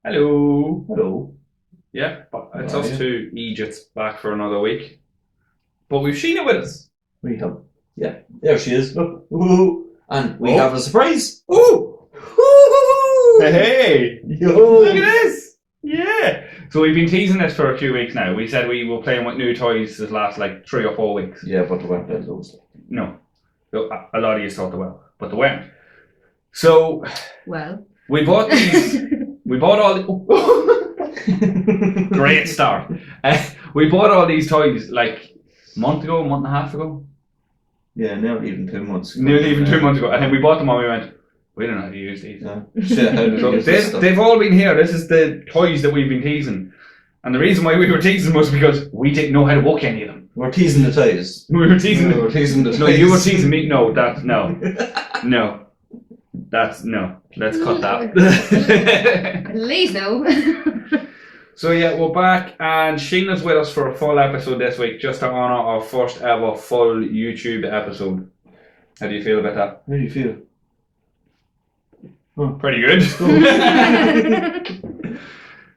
Hello. Hello. Yeah, but it's How are us you? two Egypts back for another week. But we've Sheena with us. We have. Yeah, there she is. Look. Ooh. And we Oh. have a surprise. Ooh! Ooh. Hey! Yo. Look at this! Yeah! So we've been teasing this for a few weeks now. We said we were playing with new toys this last like 3 or 4 weeks. Yeah, but the weren't that loads. No. A lot of you thought they were, but they weren't. So Well, we bought these. We bought all the. Great start. We bought all these toys like a month and a half ago. Yeah, nearly even 2 months ago. Nearly even 2 months ago. And then we bought them and we went, we don't know how to use these. Yeah. Shit, how did So we use this stuff? they've all been here. This is the toys that we've been teasing. And the reason why we were teasing was because we didn't know how to work any of them. We're teasing the toys. We were teasing We're teasing the toys. No, you were teasing me. No. No. Let's cut that. please no. So yeah, we're back and Sheena's with us for a full episode this week just to honour our first ever full YouTube episode. How do you feel about that? How do you feel? Pretty good.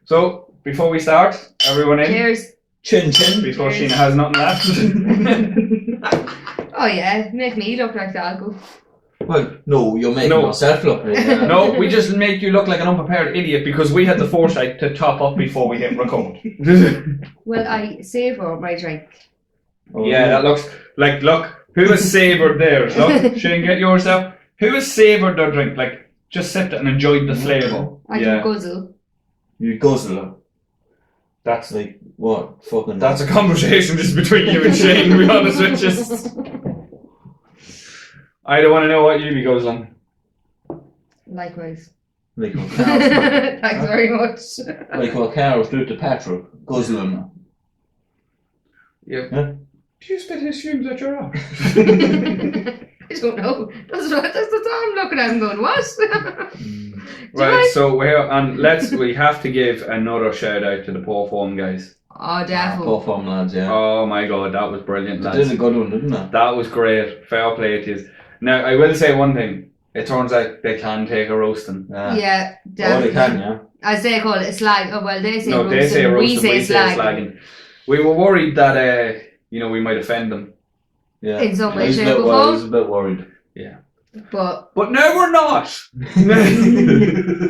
So, before we start, everyone in. Cheers. Chin chin. Before Cheers. Sheena has nothing left. Oh yeah, make me look like the alcohol. Well, no, you're making No. yourself look like No, we just make you look like an unprepared idiot because we had the foresight to top up before we hit record. Well, I savour my drink. Oh, Yeah, that looks like, look, who has savoured theirs? Look, Shane, get yours out. Who has savoured their drink? Like, just sipped it and enjoyed the flavour. I Yeah, can guzzle. You guzzler. that's Like, what? Fucking. a conversation just between you and Shane, to be honest with you. I don't want to know what you be guzzling. Likewise. Like what cows. Thanks very much. Like what cows do to Patrick. Guzzling. Yeah. Yeah. Do you spit his fumes at your ass? I don't know. That's all I'm looking at and going, what? Right, so we have to give another shout out to the Poor Form guys. Oh, defo. Poor form lads, yeah. Oh my god, that was brilliant, They lads. did a good one, didn't they? That was great. Fair play to you. Now, I will say one thing. It turns out they can take a roasting. Yeah, Oh, definitely. they can, yeah. As they call it, slag. Oh, well, they say No, roasting, they say roasting, we say slag. slagging. We were worried that, we might offend them. Yeah. In some way, I was a shape bit or worried. I form. was a bit worried. But But now we're not!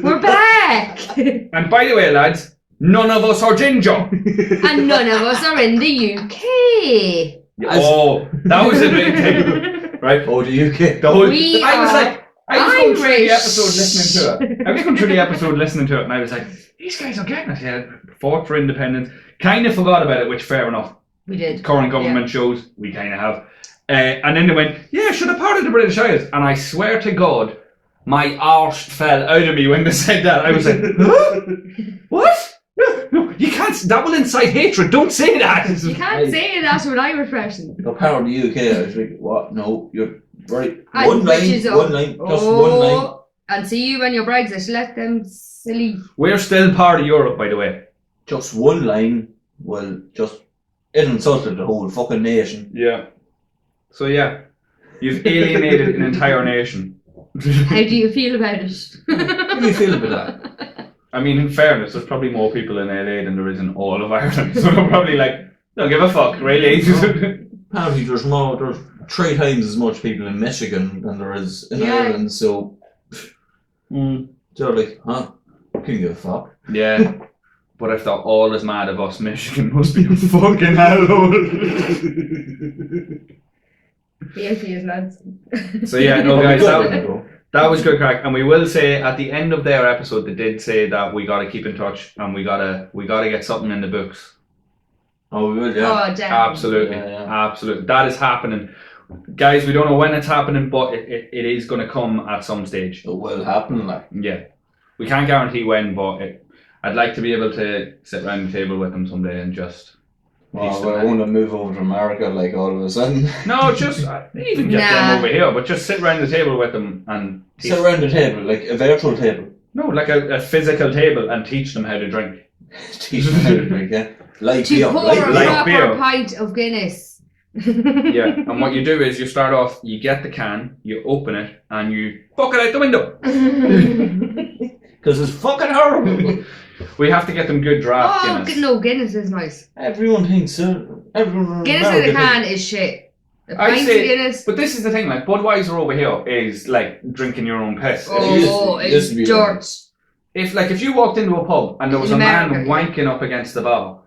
we're back! And by the way, lads, none of us are ginger. And none of us are in the UK. Oh, that was a big thing, right? Oh, the UK. The whole, We I was are like, I was going through the Irish. episode listening to it. I was going through the episode listening to it, and I was like, these guys are getting it. Yeah, fought for independence. Kind of forgot about it, which fair enough. We did. Current government shows we kind of have. And then they went, yeah, should have part of the British Isles. And I swear to God, my arse fell out of me when they said that. I was like, huh? What? No, you can't. That will incite hatred. Don't say that. You can't say that to an Irish person. The power of the UK. I was like, what? No, you're right. And One which line, is up. one line, just one line. And see you when your Brexit. Let them silly. We're still part of Europe, by the way. Just one line will just. It insulted the whole fucking nation. Yeah. So yeah, you've alienated an entire nation. How do you feel about it? How do you feel about that? I mean, in fairness, there's probably more people in LA than there is in all of Ireland. So they're probably like, don't give a fuck, really. Apparently, there's 3 times as much people in Michigan than there is in Yeah. Ireland. So they're like, huh? Can give a fuck? Yeah. But if they're all as mad of us, Michigan must be a fucking hellhole. Yes, lads. So yeah, no guys, Good, that, though. that was good crack. And we will say at the end of their episode, they did say that we gotta keep in touch and we gotta get something in the books. Oh, we will, yeah. Oh, definitely. Absolutely, Yeah. absolutely. That is happening. Guys, we don't know when it's happening, but it is going to come at some stage. It will happen, like. Yeah. We can't guarantee when, but I'd like to be able to sit around the table with them someday and just... Well, I want to move over to America, like, all of a sudden. No, just even get them over here, but just sit around the table with them and... Sit around the table, like a virtual table. No, like a physical table and teach them how to drink. Teach them how to drink, yeah. Like To beer, pour like a beer. like proper beer. pint of Guinness. Yeah, and what you do is you start off, you get the can, you open it, and you fuck it out the window. Because it's fucking horrible. We have to get them good draft Oh, Guinness. no, Guinness is nice. Everyone thinks so. Everyone Guinness in a can is shit. A I'd pint of say- Guinness. But this is the thing, like Budweiser over here is like drinking your own piss. Oh, used it's to be dirt. If you walked into a pub and there was In a man America, wanking up against the bar,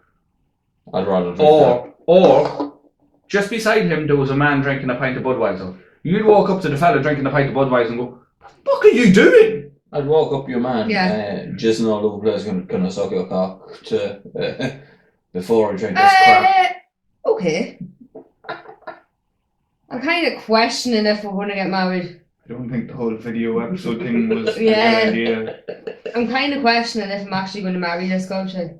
I'd rather drink or just beside him there was a man drinking a pint of Budweiser, you'd walk up to the fella drinking a pint of Budweiser and go, "What are you doing?" I'd walk up your man, Yeah. jizzing all over the place, gonna suck your cock to, before I drink this crap. Okay. I'm kind of questioning if we're going to get married. I don't think the whole video episode thing was Yeah. a good idea. I'm kind of questioning if I'm actually going to marry this guy.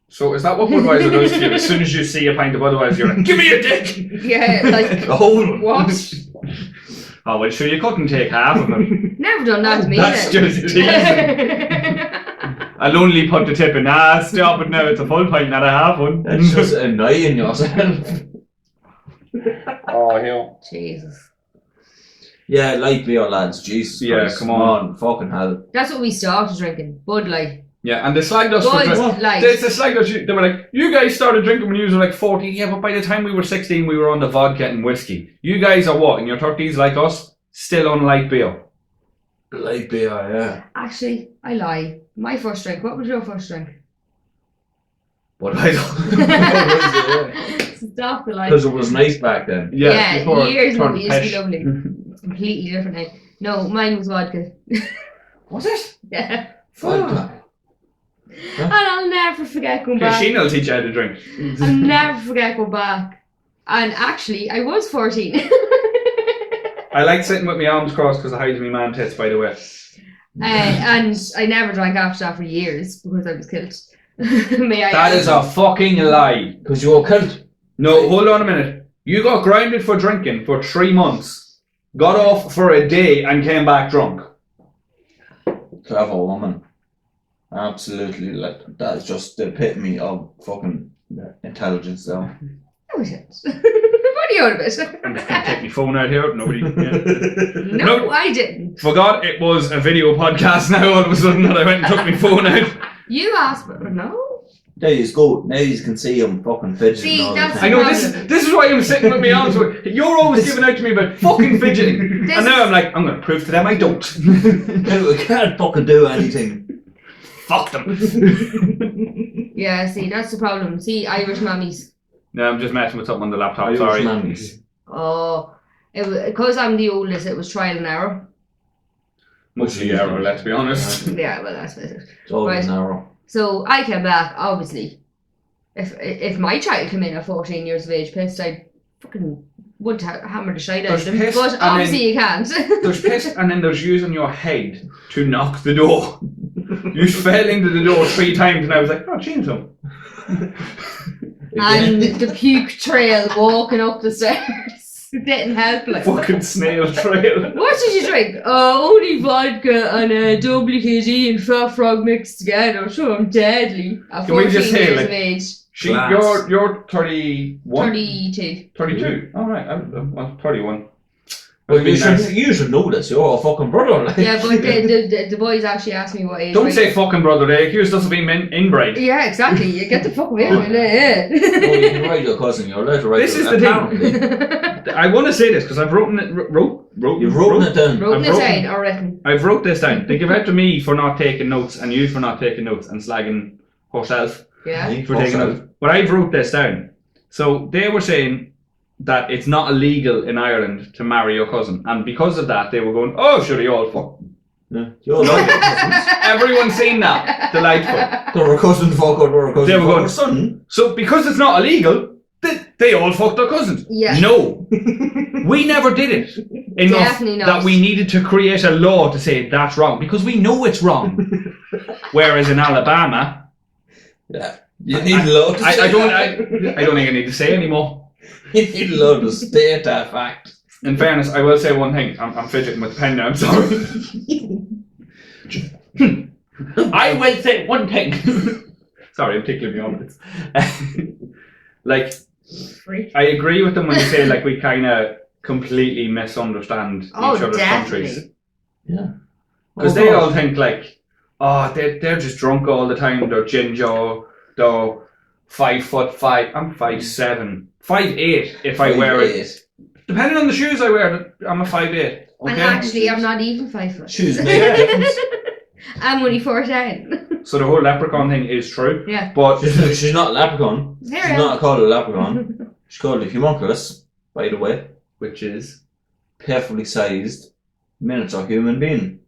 So is that what Budweiser does to you? As soon as you see a pint of Budweiser, you're like, "Give me a dick!" Yeah, like, The whole one. what? Oh, well, sure, you couldn't take half of them. Never done that to me. That's then. just teasing. I'll only put the tip in. Ah, stop it now. It's a full pint, not a half one. That's just annoying yourself. Oh, hell. Jesus. Yeah, light beer, lads. Jesus Yeah, Christ. come on. Fucking hell. That's what we started drinking. Bud Light. Yeah, and they slagged us for Bud drinking. Light. They slagged us. They were like, "You guys started drinking when you were like 14. Yeah, but by the time we were 16, we were on the vodka and whiskey. You guys are what, in your 30s like us? Still on light beer." Light beer, yeah. Actually, I lie. My first drink. What was your first drink? Budweiser. Stop the lie. Because it was nice back then. Yeah, before it years ago turned it used to be pish. lovely. It's completely different now. No, mine was vodka. Was it? Yeah. Vodka. And I'll never forget going Yeah, back. Sheena will teach you how to drink. I'll never forget going back. And actually, I was 14. I like sitting with my arms crossed because I hide my man tits, by the way. And I never drank after that for years because I was killed. May I That add? is a fucking lie. Because you were killed. No, hold on a minute. You got grounded for drinking for 3 months, got off for a day, and came back drunk. Clever woman. Absolutely. Like, that is just the epitome of fucking intelligence, though. Oh shit. What are you on about? I'm just going to take my phone out here. Nobody. Yeah. No, No. I didn't. Forgot it was a video podcast now all of a sudden that I went and took my phone out. You asked me. No. There you go. Now you can see him fucking fidgeting See, all the that's- I time. know this is why I'm sitting with my arms. You're always giving out to me about fucking fidgeting. This And now is- I'm like, I'm going to prove to them I don't. We can't fucking do anything. Fuck them. Yeah, see, that's the problem. See, Irish mammies. No, I'm just messing with something on the laptop. Irish Sorry. mammies. Oh, because I'm the oldest, it was trial and error. Mostly error, let's be honest. Yeah, well, that's it. It's all Right. narrow. So I came back, obviously. If my child came in at 14 years of age pissed, I fucking would hammer the shite out of There's them. piss, But and obviously you can't. There's piss and then there's using your head to knock the door. You fell into the door 3 times and I was like, oh, change them. And the puke trail walking up the stairs. Didn't help, like. Fucking snail trail. What did you drink? Only vodka and WKD and Fat Frog mixed together. Sure, I'm deadly. At Can we 14 just say, years like- of age. She, Glass. you're 31? 32. 32. Alright, I'm 31. Well, I've you been nice. should know this. You're a fucking brother. Like. Yeah, but the boys actually asked me what age. Don't I say was. fucking brother, they accused us of being inbred. Yeah, exactly. You get the fuck away Oh. from it. Well, you can write your cousin. You're allowed to write This your, is the thing. apparently. I want to say this because I've wrote You've written it down. Wrote I've it wrote- down or written. I've wrote this down. They give out to me for not taking notes and you for not taking notes and slagging herself Yeah. for taking notes. But I wrote this down. So they were saying that it's not illegal in Ireland to marry your cousin. And because of that, they were going, oh, sure, they all fuck. Yeah. You're like your cousins. Everyone's seen that. Delightful. They're a cousin fuck or they're a cousin They were fuck going- or son. So because it's not illegal, they all fucked their cousins. Yeah. No. We never did it enough Definitely not. that we needed to create a law to say that's wrong because we know it's wrong. Whereas in Alabama, Yeah. You need love to I say don't that. I don't think I need to say anymore. You need love to state that fact. In fairness, I will say one thing. I'm fidgeting with the pen now. I'm sorry. I will say one thing. Sorry, I'm tickling me on it. Like, Freak. I agree with them when they say like we kind of completely misunderstand Oh, each other's definitely. countries Yeah. because they all think like Oh, they're just drunk all the time. They're ginger. They're 5'5". I'm 5'7", 5'8" if I wear it. 5'8". Depending on the shoes I wear, I'm a 5'8". Okay. And actually, I'm not even 5 foot. Shoes make a difference. I'm only 4'10". So the whole leprechaun thing is true. Yeah. But She's not a leprechaun. There She's I am. not called a leprechaun. She's called a homunculus, by the way. which is Perfectly sized miniature human being.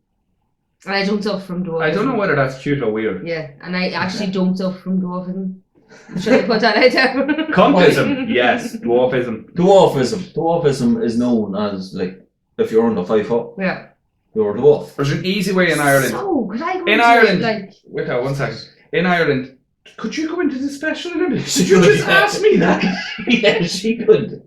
And I jumped up from dwarfism. I don't know whether that's cute or weird. Yeah, and I actually jumped up from dwarfism. Should I put that out there? Compism, yes. Dwarfism. Dwarfism. Dwarfism is known as, like, if you're under 5 foot, Yeah. you're a dwarf. There's an easy way in Ireland. So, could I go In into Ireland. like... Wait out, 1 second. In Ireland, could you go into the Special Olympics? Did She you could, just yeah. ask me that? Yeah, she could.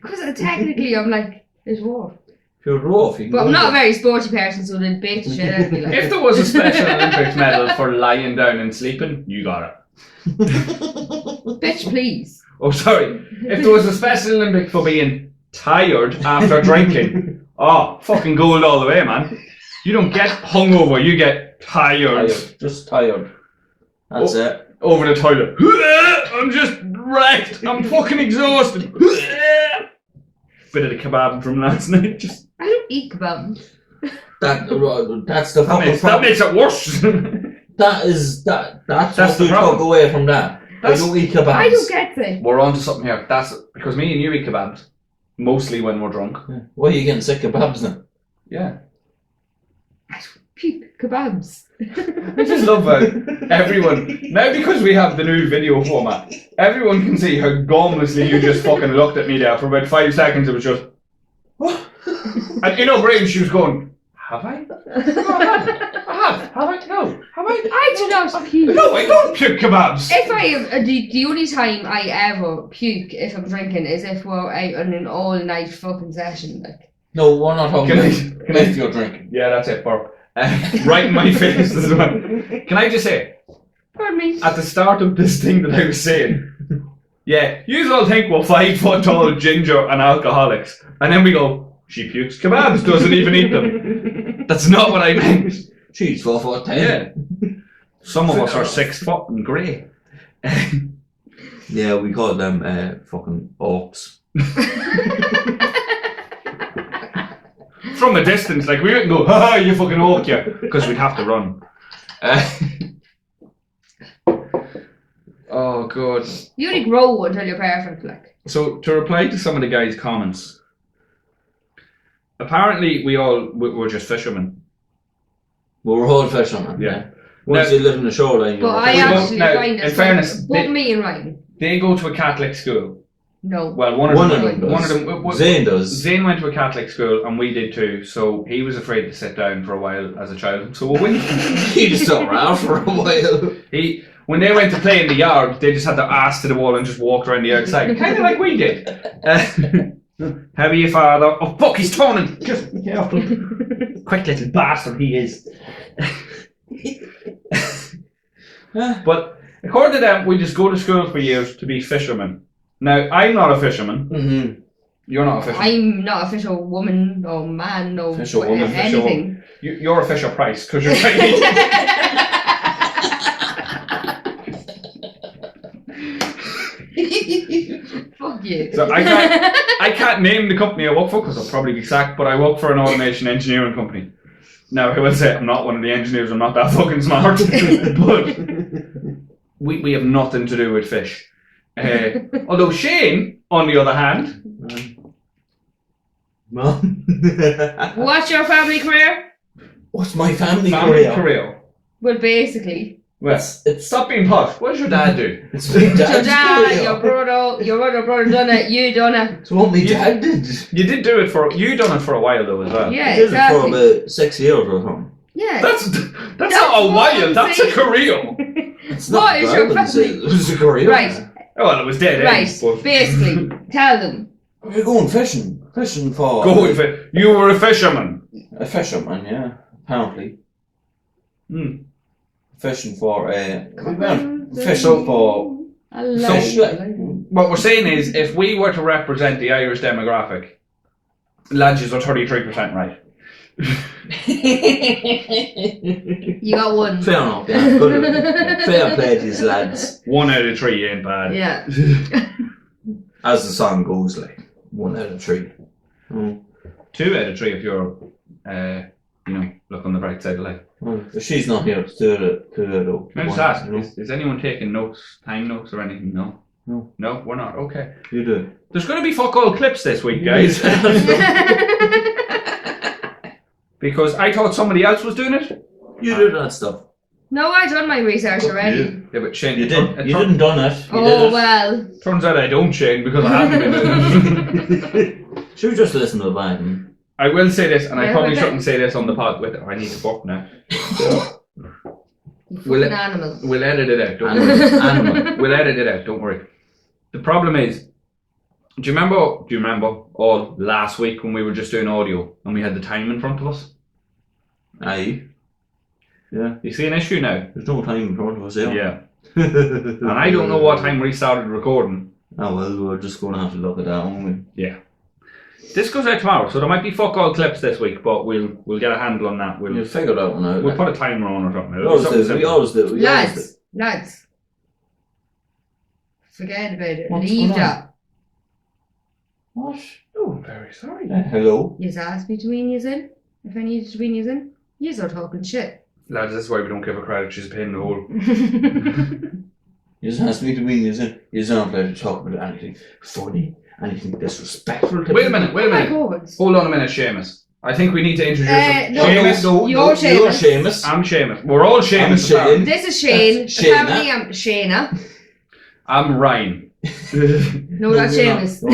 Because technically I'm like, it's dwarf. If you're a dwarf, you can But go I'm not a into very sporty person, so they'd bait the shit out of me. Like. If there was a Special Olympics medal for lying down and sleeping, you got it. Bitch, please. Oh, sorry. If there was a Special Olympic for being tired after drinking, oh, fucking gold all the way, man. You don't get hungover, you get tired. tired. Just tired. That's it. Over the toilet. I'm just wrecked. I'm fucking exhausted. Bit of the kebab from last night. Just I don't eat kebabs. That's the that fucking makes problem. it worse. That's That's what the we problem. took away from that. I That's- don't eat kebabs. I don't get it. We're on to something here. That's because me and you eat kebabs. Mostly when we're drunk. Why are you getting sick of kebabs then? Yeah. Puke kebabs. I just love everyone. Now because we have the new video format, everyone can see how gomlessly you just fucking looked at me there for about 5 seconds. It was just, and in her brain she was going, have I? No, I have. Have I? No. Have I? I do not puke. No, I don't puke kebabs. If I am, the only time I ever puke if I'm drinking is if we're out on an all night fucking session. Like, No, we're not talking Can I- about can I- if you're drinking. Yeah, that's it, Bob. Right in my face as well. Can I just say, pardon me. at the start of this thing that I was saying, yeah, you all think we're 5 foot tall, ginger, and alcoholics, and then we go, she pukes kebabs, doesn't even eat them. That's not what I meant. She's 4 foot 10. Yeah. Some of us are 6 foot and grey. Yeah, we call them fucking orcs. From a distance, like we wouldn't go, ha, you fucking orc, yeah, because we'd have to run. Oh, God. You only grow until you're perfect. Like, So, to reply to some of the guys' comments, apparently we're just fishermen. We're all fishermen. Yeah. Once Now- you live in the shoreline, you're but a I fisherman. actually now, find in this. fairness, Both they- me and Ryan. They go to a Catholic school. No. Well, One of them does. One of them. Zane does. Zane went to a Catholic school, and we did too. So he was afraid to sit down for a while as a child. So we, He just stuck around for a while. when they went to play in the yard, they just had their ass to the wall and just walked around the outside, kind of like we did. How are you, father? Oh fuck, he's turning! Just be careful. Quick little bastard he is. But according to them, we just go to school for years to be fishermen. Now, I'm not a fisherman. Mm-hmm. You're not a fisherman. I'm not a fisher woman or man or Fisher woman, fisher anything. You're a Fisher Price because you're Chinese. Fuck you. So I can't name the company I work for because I'll probably be sacked, but I work for an automation engineering company. Now, I will say I'm not one of the engineers, I'm not that fucking smart, but we have nothing to do with fish. Although Shane, on the other hand, Mom. What's your family career? What's my family career. Well, basically, Well, It's stop being posh. What does your dad do? it's my your dad's dad, career. your other brother done it, you done it. It's what my dad did. You did do it for, you done it for a while though as well. Yeah, I did it for exactly. about 6 years or something. Yeah. That's not a what while, I'm that's a saying. career. It's What not is your violence, family? it was a career. Right. Oh, well, it was dead Right, end, but basically, tell them. We're going fishing. Fishing for go with it. You were a fisherman. a fisherman, yeah. Apparently. Hmm. Fishing for we went fishing for I love fish. What we're saying is, if we were to represent the Irish demographic, lads are 33% right. You got one. Fair enough, yeah. Good. Fair play to these lads. 1 out of 3 ain't bad. Yeah. As the song goes, like 1 out of 3. 2 out of 3 if you're, look on the bright side of life. Well, if she's not here to do it, though. Can I just ask, is anyone taking notes, time notes or anything? No? No. No, we're not. Okay. You do. There's going to be fuck all clips this week, guys. Because I thought somebody else was doing it. You do that stuff. No, I done my research already. Yeah, but Shane, You it didn't done it. You Oh did it. well. turns out I don't, Shane, because I haven't been doing it. Should we just listen to the band? I will say this, and I Yeah, probably okay. shouldn't say this on the pod. With I need to fuck now. You Will fucking it- animal. We'll edit it out. Don't worry. Animal. We'll edit it out. Don't worry. The problem is, do you remember all last week when we were just doing audio and we had the time in front of us? Aye. Yeah. You see an issue now? There's no time in front of us here. Yeah. And I don't know what time we started recording. Oh well, we're just going to have to look at that, won't we? Yeah. This goes out tomorrow, so there might be fuck all clips this week, but we'll get a handle on that. We'll figure that one out. We'll put a timer on or something. We It'll be something always simple. do. Lads. Forget about it. What's Leave going on? that. What? Oh, I'm very sorry. Hello? Yous asked me to wean yous in. If I needed to wean yous in. Yous are talking shit. Lads, this is why we don't give her credit. She's a pain in the hole. You just asked me to win, you don't have to talk about anything funny, anything disrespectful to Wait a people. minute, wait a Oh my minute. god. Hold on a minute, Seamus. I think we need to introduce him. no, Seamus. You're Seamus. You're Seamus. I'm Seamus. We're all Seamus. I'm Shane. apparently. This is Shane. That's Shayna. Apparently I'm Shayna. I'm Ryan. No, that's you're not. Seamus. You're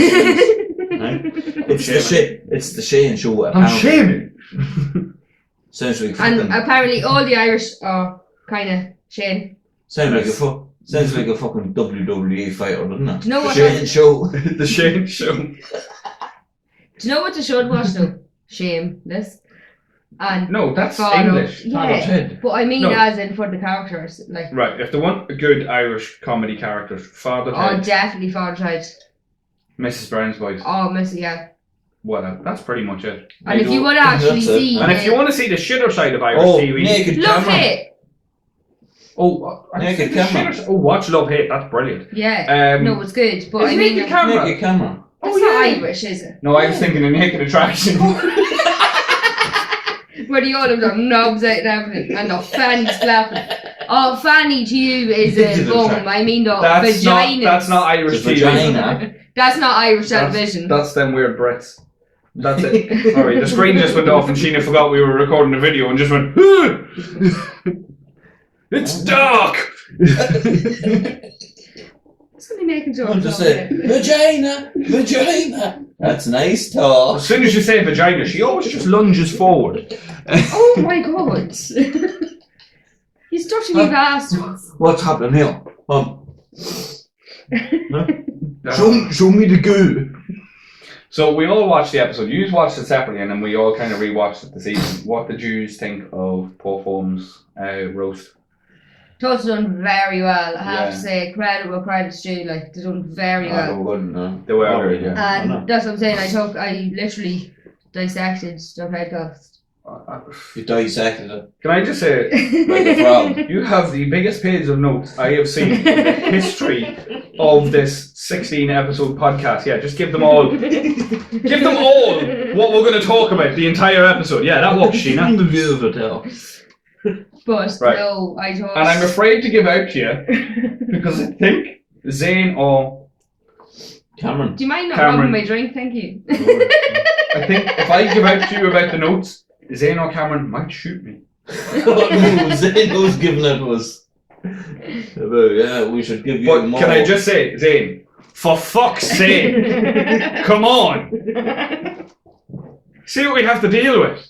Seamus. Right? It's the Shane show. I'm apparently. Seamus. Sounds like And fucking, apparently all the Irish are kind of Shane. sounds like a fucking WWE fighter, doesn't it? Do you know The what Shane show. The Shane Show. Do you know what the show was though? Shameless. And No, that's Father- English. Yeah. Father's head. but I mean No. as in for the characters. Like Right, if they want a good Irish comedy character, Father oh Ted, definitely Father Ted. Mrs. Brown's voice. Oh Missy, yeah. Well, that's pretty much it. And if you want to actually That's it. see And if you want to see the shitter side of Irish Oh, TV, naked Love camera. it! oh, I Naked see the camera. shitter- Oh, watch Love Hate. That's brilliant. Yeah. Um, No, it's good. But is I mean Naked Camera? Naked camera. that's Oh, not yeah. Irish, is it? No, I was thinking of Naked Attraction. Where the all of them knobs out and everything and the fanny's flapping. Oh, fanny to you is a bum. I mean the vagina. That's not Irish The TV. vagina. That's not Irish That's- television. That's them weird Brits. That's it. Sorry, the screen just went off and Sheena forgot we were recording a video and just went, "Ah! It's dark! Somebody making I'll jokes. just over say, there. vagina. That's nice talk. As soon as you say vagina, she always just lunges forward. Oh my god. He's touching me bastards. What's happening here? Show me the goo. So we all watched the episode. You watched it separately and then we all kind of rewatched it this evening. What did you think of Paul Foam's roast? Todd's done very well. I have Yeah. to say, credit where credit's due. Like, they're done very well. They were very good. And that's what I'm saying. I literally dissected their podcast. You dissected it Can I just say, like a frog. you have the biggest page of notes I have seen in the history of this 16 episode podcast. Yeah, just give them all what we're going to talk about the entire episode. Yeah, that works, Sheena. The view of it now. But Right. no, I thought. And I'm afraid to give out to you because I think Zane or Cameron. Do you mind not Cameron. rubbing my drink? Thank you. I think if I give out to you about the notes, Zane or Cameron might shoot me. Zane was giving it was. Yeah, we should give you But more. can I just say, Zane, for fuck's sake, come on. See what we have to deal with.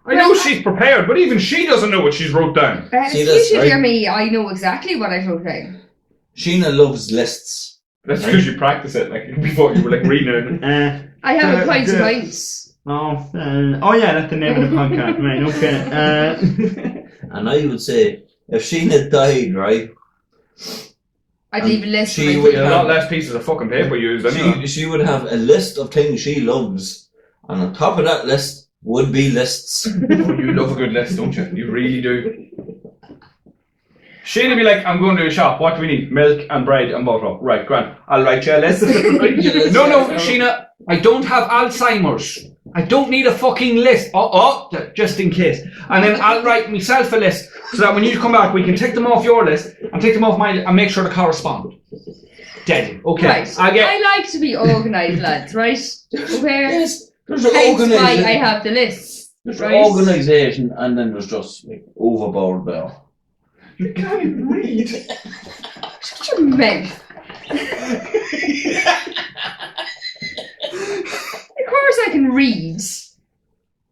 I know she's prepared, but even she doesn't know what she's wrote down. See Excuse this, you, right? dear me. I know exactly what I wrote down. Sheena loves lists. That's because you practice it like before you were like reading it. I have a pint of good. pints. Oh yeah, that's the name of the podcast, right? Okay. And I would say, if Sheena died, right, I'd leave a list. she for would my A have- lot less pieces of fucking paper used. Anyway. she would have a list of things she loves, and on top of that list, Would be lists. Oh, you love a good list, don't you? You really do. Shane will be like, I'm going to a shop. What do we need? Milk and bread and butter. Right, grand. I'll write you a list. No, Sheena, I don't have Alzheimer's. I don't need a fucking list. Just in case. And then I'll write myself a list so that when you come back, we can take them off your list and take them off mine and make sure they correspond. Dead. Okay. Right. I like to be organised, lads, right? Okay. Yes, there's Hence why organisation. I have the lists. There's right? organisation, and then there's just like overboard there. You can't even read. Shut your mouth. Of course I can read.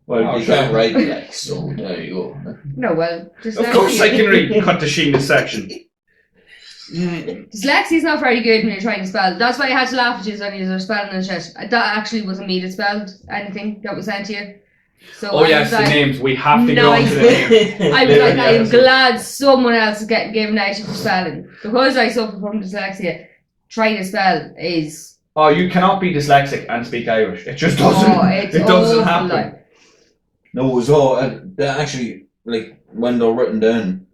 Well, You can't write like so. There you go. No, well, of course I can read. Cut to Sheena's section. Dyslexia is not very good when you're trying to spell. That's why I had to laugh at you when you were spelling and shit. That actually wasn't me that spelled anything that was sent to you. So Oh I yes, was the like, names. We have to go on to the names. I was like, I am Yes. glad someone else is getting given out for spelling. Because I suffer from dyslexia, trying to spell is... Oh, you cannot be dyslexic and speak Irish. It just doesn't. it's it doesn't awful, happen. like. No, it was all. They actually, like, when they're written down,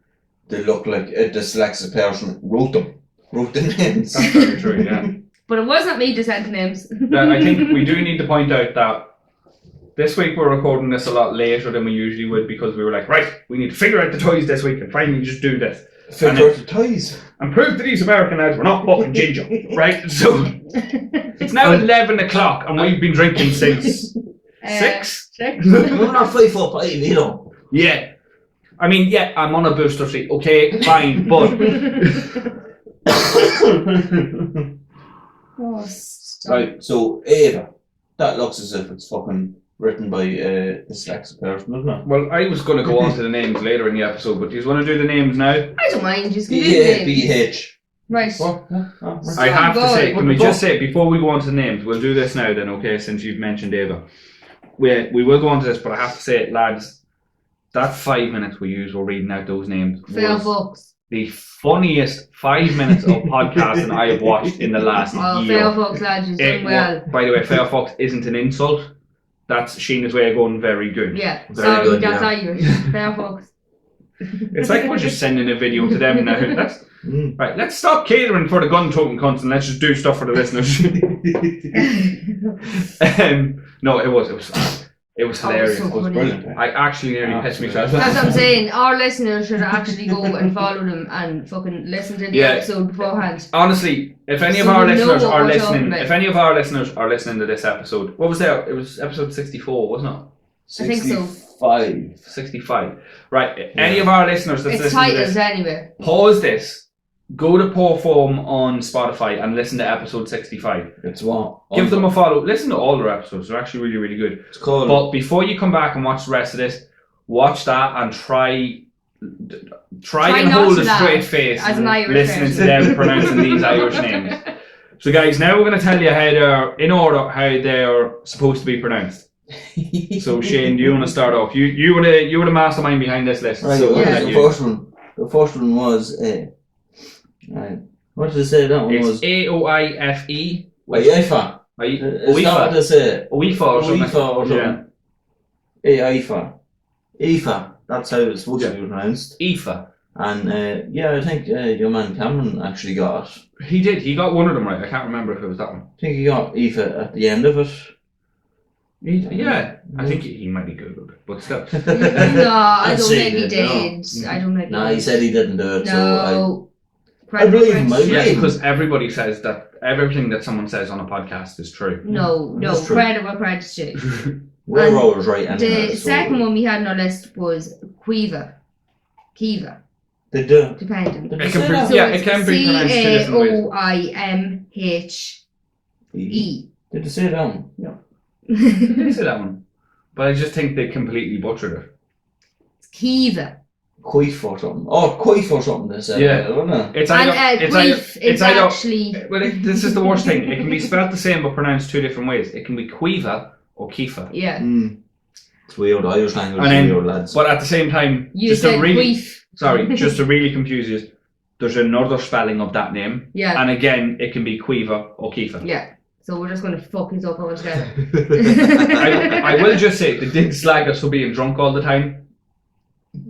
they look like a dyslexic person wrote them. Wrote the names. That's very true. Yeah. But it wasn't me that sent the names. Now, I think we do need to point out that this week we're recording this a lot later than we usually would because we were like, right, we need to figure out the toys this week and finally just do this. Figure out the ties. And prove to these American lads we're not fucking ginger, right? So it's now 11 o'clock and we've been drinking since 6? 6? We're not 5 4 5 either. Yeah. I mean, yeah, I'm on a booster seat. Okay, fine, but Oh, stop. Right, so Ava. That looks as if it's fucking written by a dyslexic person, doesn't it? well, I was going to go on to the names later in the episode, but do you want to do the names now? I don't mind, just give me the names. B-H. Right. I have to say, can we What the just say, before we go on to the names, we'll do this now then, okay, since you've mentioned Ava. We will go on to this, but I have to say, lads, that 5 minutes we used for reading out those names Fair was books. the funniest 5 minutes of podcasting I have watched in the last Oh, year. fair books, lads, you've done well. By the way, fair fox isn't an insult. That's Sheena's way of going very good. Yeah, Very sorry, good, that's yeah. Irish. Fair books. It's like we're just sending a video to them now. Mm. Right, let's stop catering for the gun-toting cunts and let's just do stuff for the listeners. No, it was hilarious. so It was funny. brilliant. I actually nearly pissed myself. That's what I'm saying. Our listeners should actually go and follow them and fucking listen to the Yeah. episode beforehand. Honestly, if any of So our we know listeners what are we're listening, talking about. if any of our listeners are listening to this episode, what was that? It was episode 64, wasn't it? I think so. 65. 65. Right. Any of our listeners that's It's listening to titles this, anyway. pause this, go to Perform on Spotify and listen to episode 65. It's what? Give them a follow. Listen to all their episodes. They're actually really, really good. It's called. But before you come back and watch the rest of this, watch that and try and not hold to a laugh straight face as an Irish listening to person. them pronouncing these Irish names. So guys, now we're going to tell you how they're, in order, how they're supposed to be pronounced. So Shane, do you want to start off? You were the mastermind behind this list. Right, So we'll yeah. let the you. first one. The first one was what did it say? That one It's was AOIFE. Aifa. Is that what they say? OIFA or something. Aifa or Yeah. something. Aifa. Aifa. That's how it's supposed to be pronounced. IFA. And yeah, I think your man Cameron actually got it. He did. He got one of them right. I can't remember if it was that one. I think he got Aifa at the end of it. Yeah, I think he might be Googled it, but still. No, I I've don't seen think he it, did. I don't think No, he he said he didn't do it, so No. I believe him, I Credit- Yeah, believe because everybody says that everything that someone says on a podcast is true. No, That's true. credit where credit's due. we're And always right anyway. The so second one we had on our list was Kiva, They do. dependent. Did It they can say be- that? yeah, it can be pronounced two different ways. CAOIMHE. Did they say that one? I did say that one, but I just think they completely butchered it. Kiva. Queef or something. Oh, queef or something they said. Yeah. Wasn't it? It's And either, it's Queef, either, it's either, actually... well, this is the worst thing. It can be spelled the same but pronounced two different ways. It can be Quiva or Kifa. Yeah. It's weird. Irish language And then- is weird, lads. But at the same time, You just said to really, Queef. sorry, just to really confuse you, there's another spelling of that name, Yeah. and again, it can be Quiva or Kifa. Yeah. So we're just going to fuck his up altogether. I will just say, they did slag us for being drunk all the time.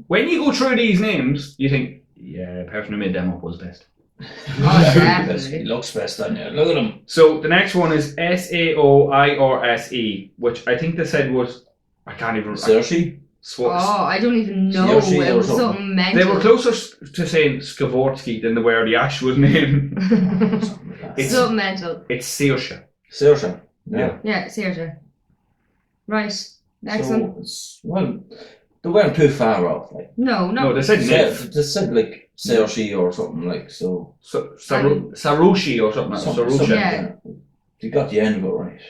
When you go through these names, you think, yeah, the person who made them up was best. Oh, definitely. He looks best on you. Look at him. So the next one is Saoirse, which I think they said was, I can't even Saoirse? Oh, I don't even know. Saoirse It or was something. something mental. They were closer to saying Skavorsky than they were the actual name. It's- something mental. It's Saoirse. Saoirse. Yeah. Yeah, seriously. Right. Next So one. it's, well, they weren't too far off. Like, No. No, they said yeah, Niv. they said like Saoirse or something like so. Sarushi or something like that. Something, Sarusha. Yeah. They got the end of it right.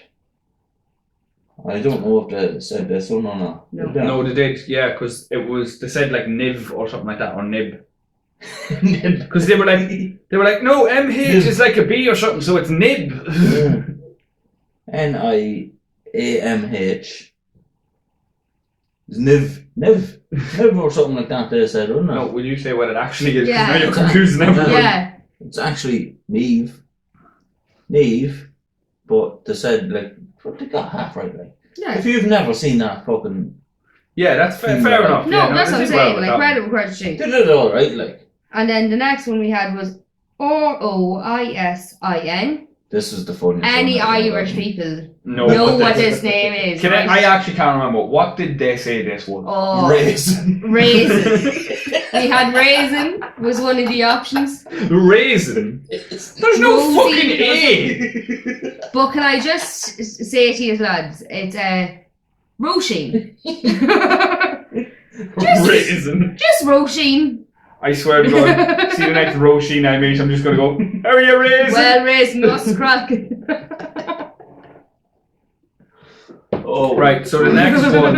I don't know if they said this one or not. No. No, they did, yeah, because they said like Niv or something like that, or Nib. Nib. Because they were like, no, MH is like a B or something, so it's Nib. Niamh. It's Niv or something like that. They said, wasn't it? No, will you say what it actually is? 'Cause Yeah. now you're confusing everyone. Yeah. It's actually Neve, but they said like, but they got half right. Like, Yeah. if you've never seen that fucking, Yeah, that's fair Yeah. enough. No, yeah, that's they what I'm did well saying. with Like, that credit one. where credit's due. they did it all right. Like, And then the next one we had was Roisin. this is the funniest. Any one I've ever Irish read. people No, know but what they- this name is. Can right? I actually can't remember. What did they say this was? Oh, Raisin. Raisin. We had Raisin was one of the options. Raisin? There's no Rosie fucking A! But can I just say to you lads, it's Roisin. Raisin. Just Roisin. I swear to God, see the next Roisin I meet, I'm just going to go, how are you, Raisin? Well, Raisin, what's the crack? Oh, Right, so the next one,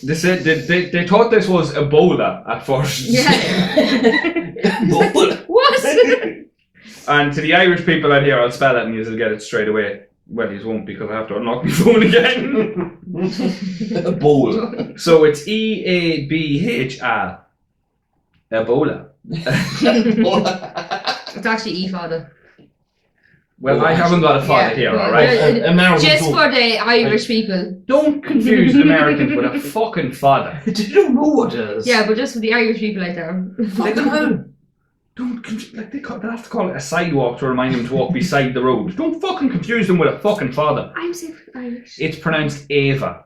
they said they thought this was Ebola at first. Yeah. What? And to the Irish people out here, I'll spell it and you'll get it straight away. Well, you won't because I have to unlock my phone again. A bowl. So it's EABHA. Ebola. It's actually E-Fada. Well, Oh, I haven't got a father Yeah, here, well, alright? American Just food. for the Irish people. Don't confuse Americans with a fucking father. They don't know what it is. Yeah, but just for the Irish people out there. Fucking hell. Don't like they have to call it a sidewalk to remind them to walk beside the road. Don't fucking confuse them with a fucking father. I'm so Irish. It's pronounced Ava.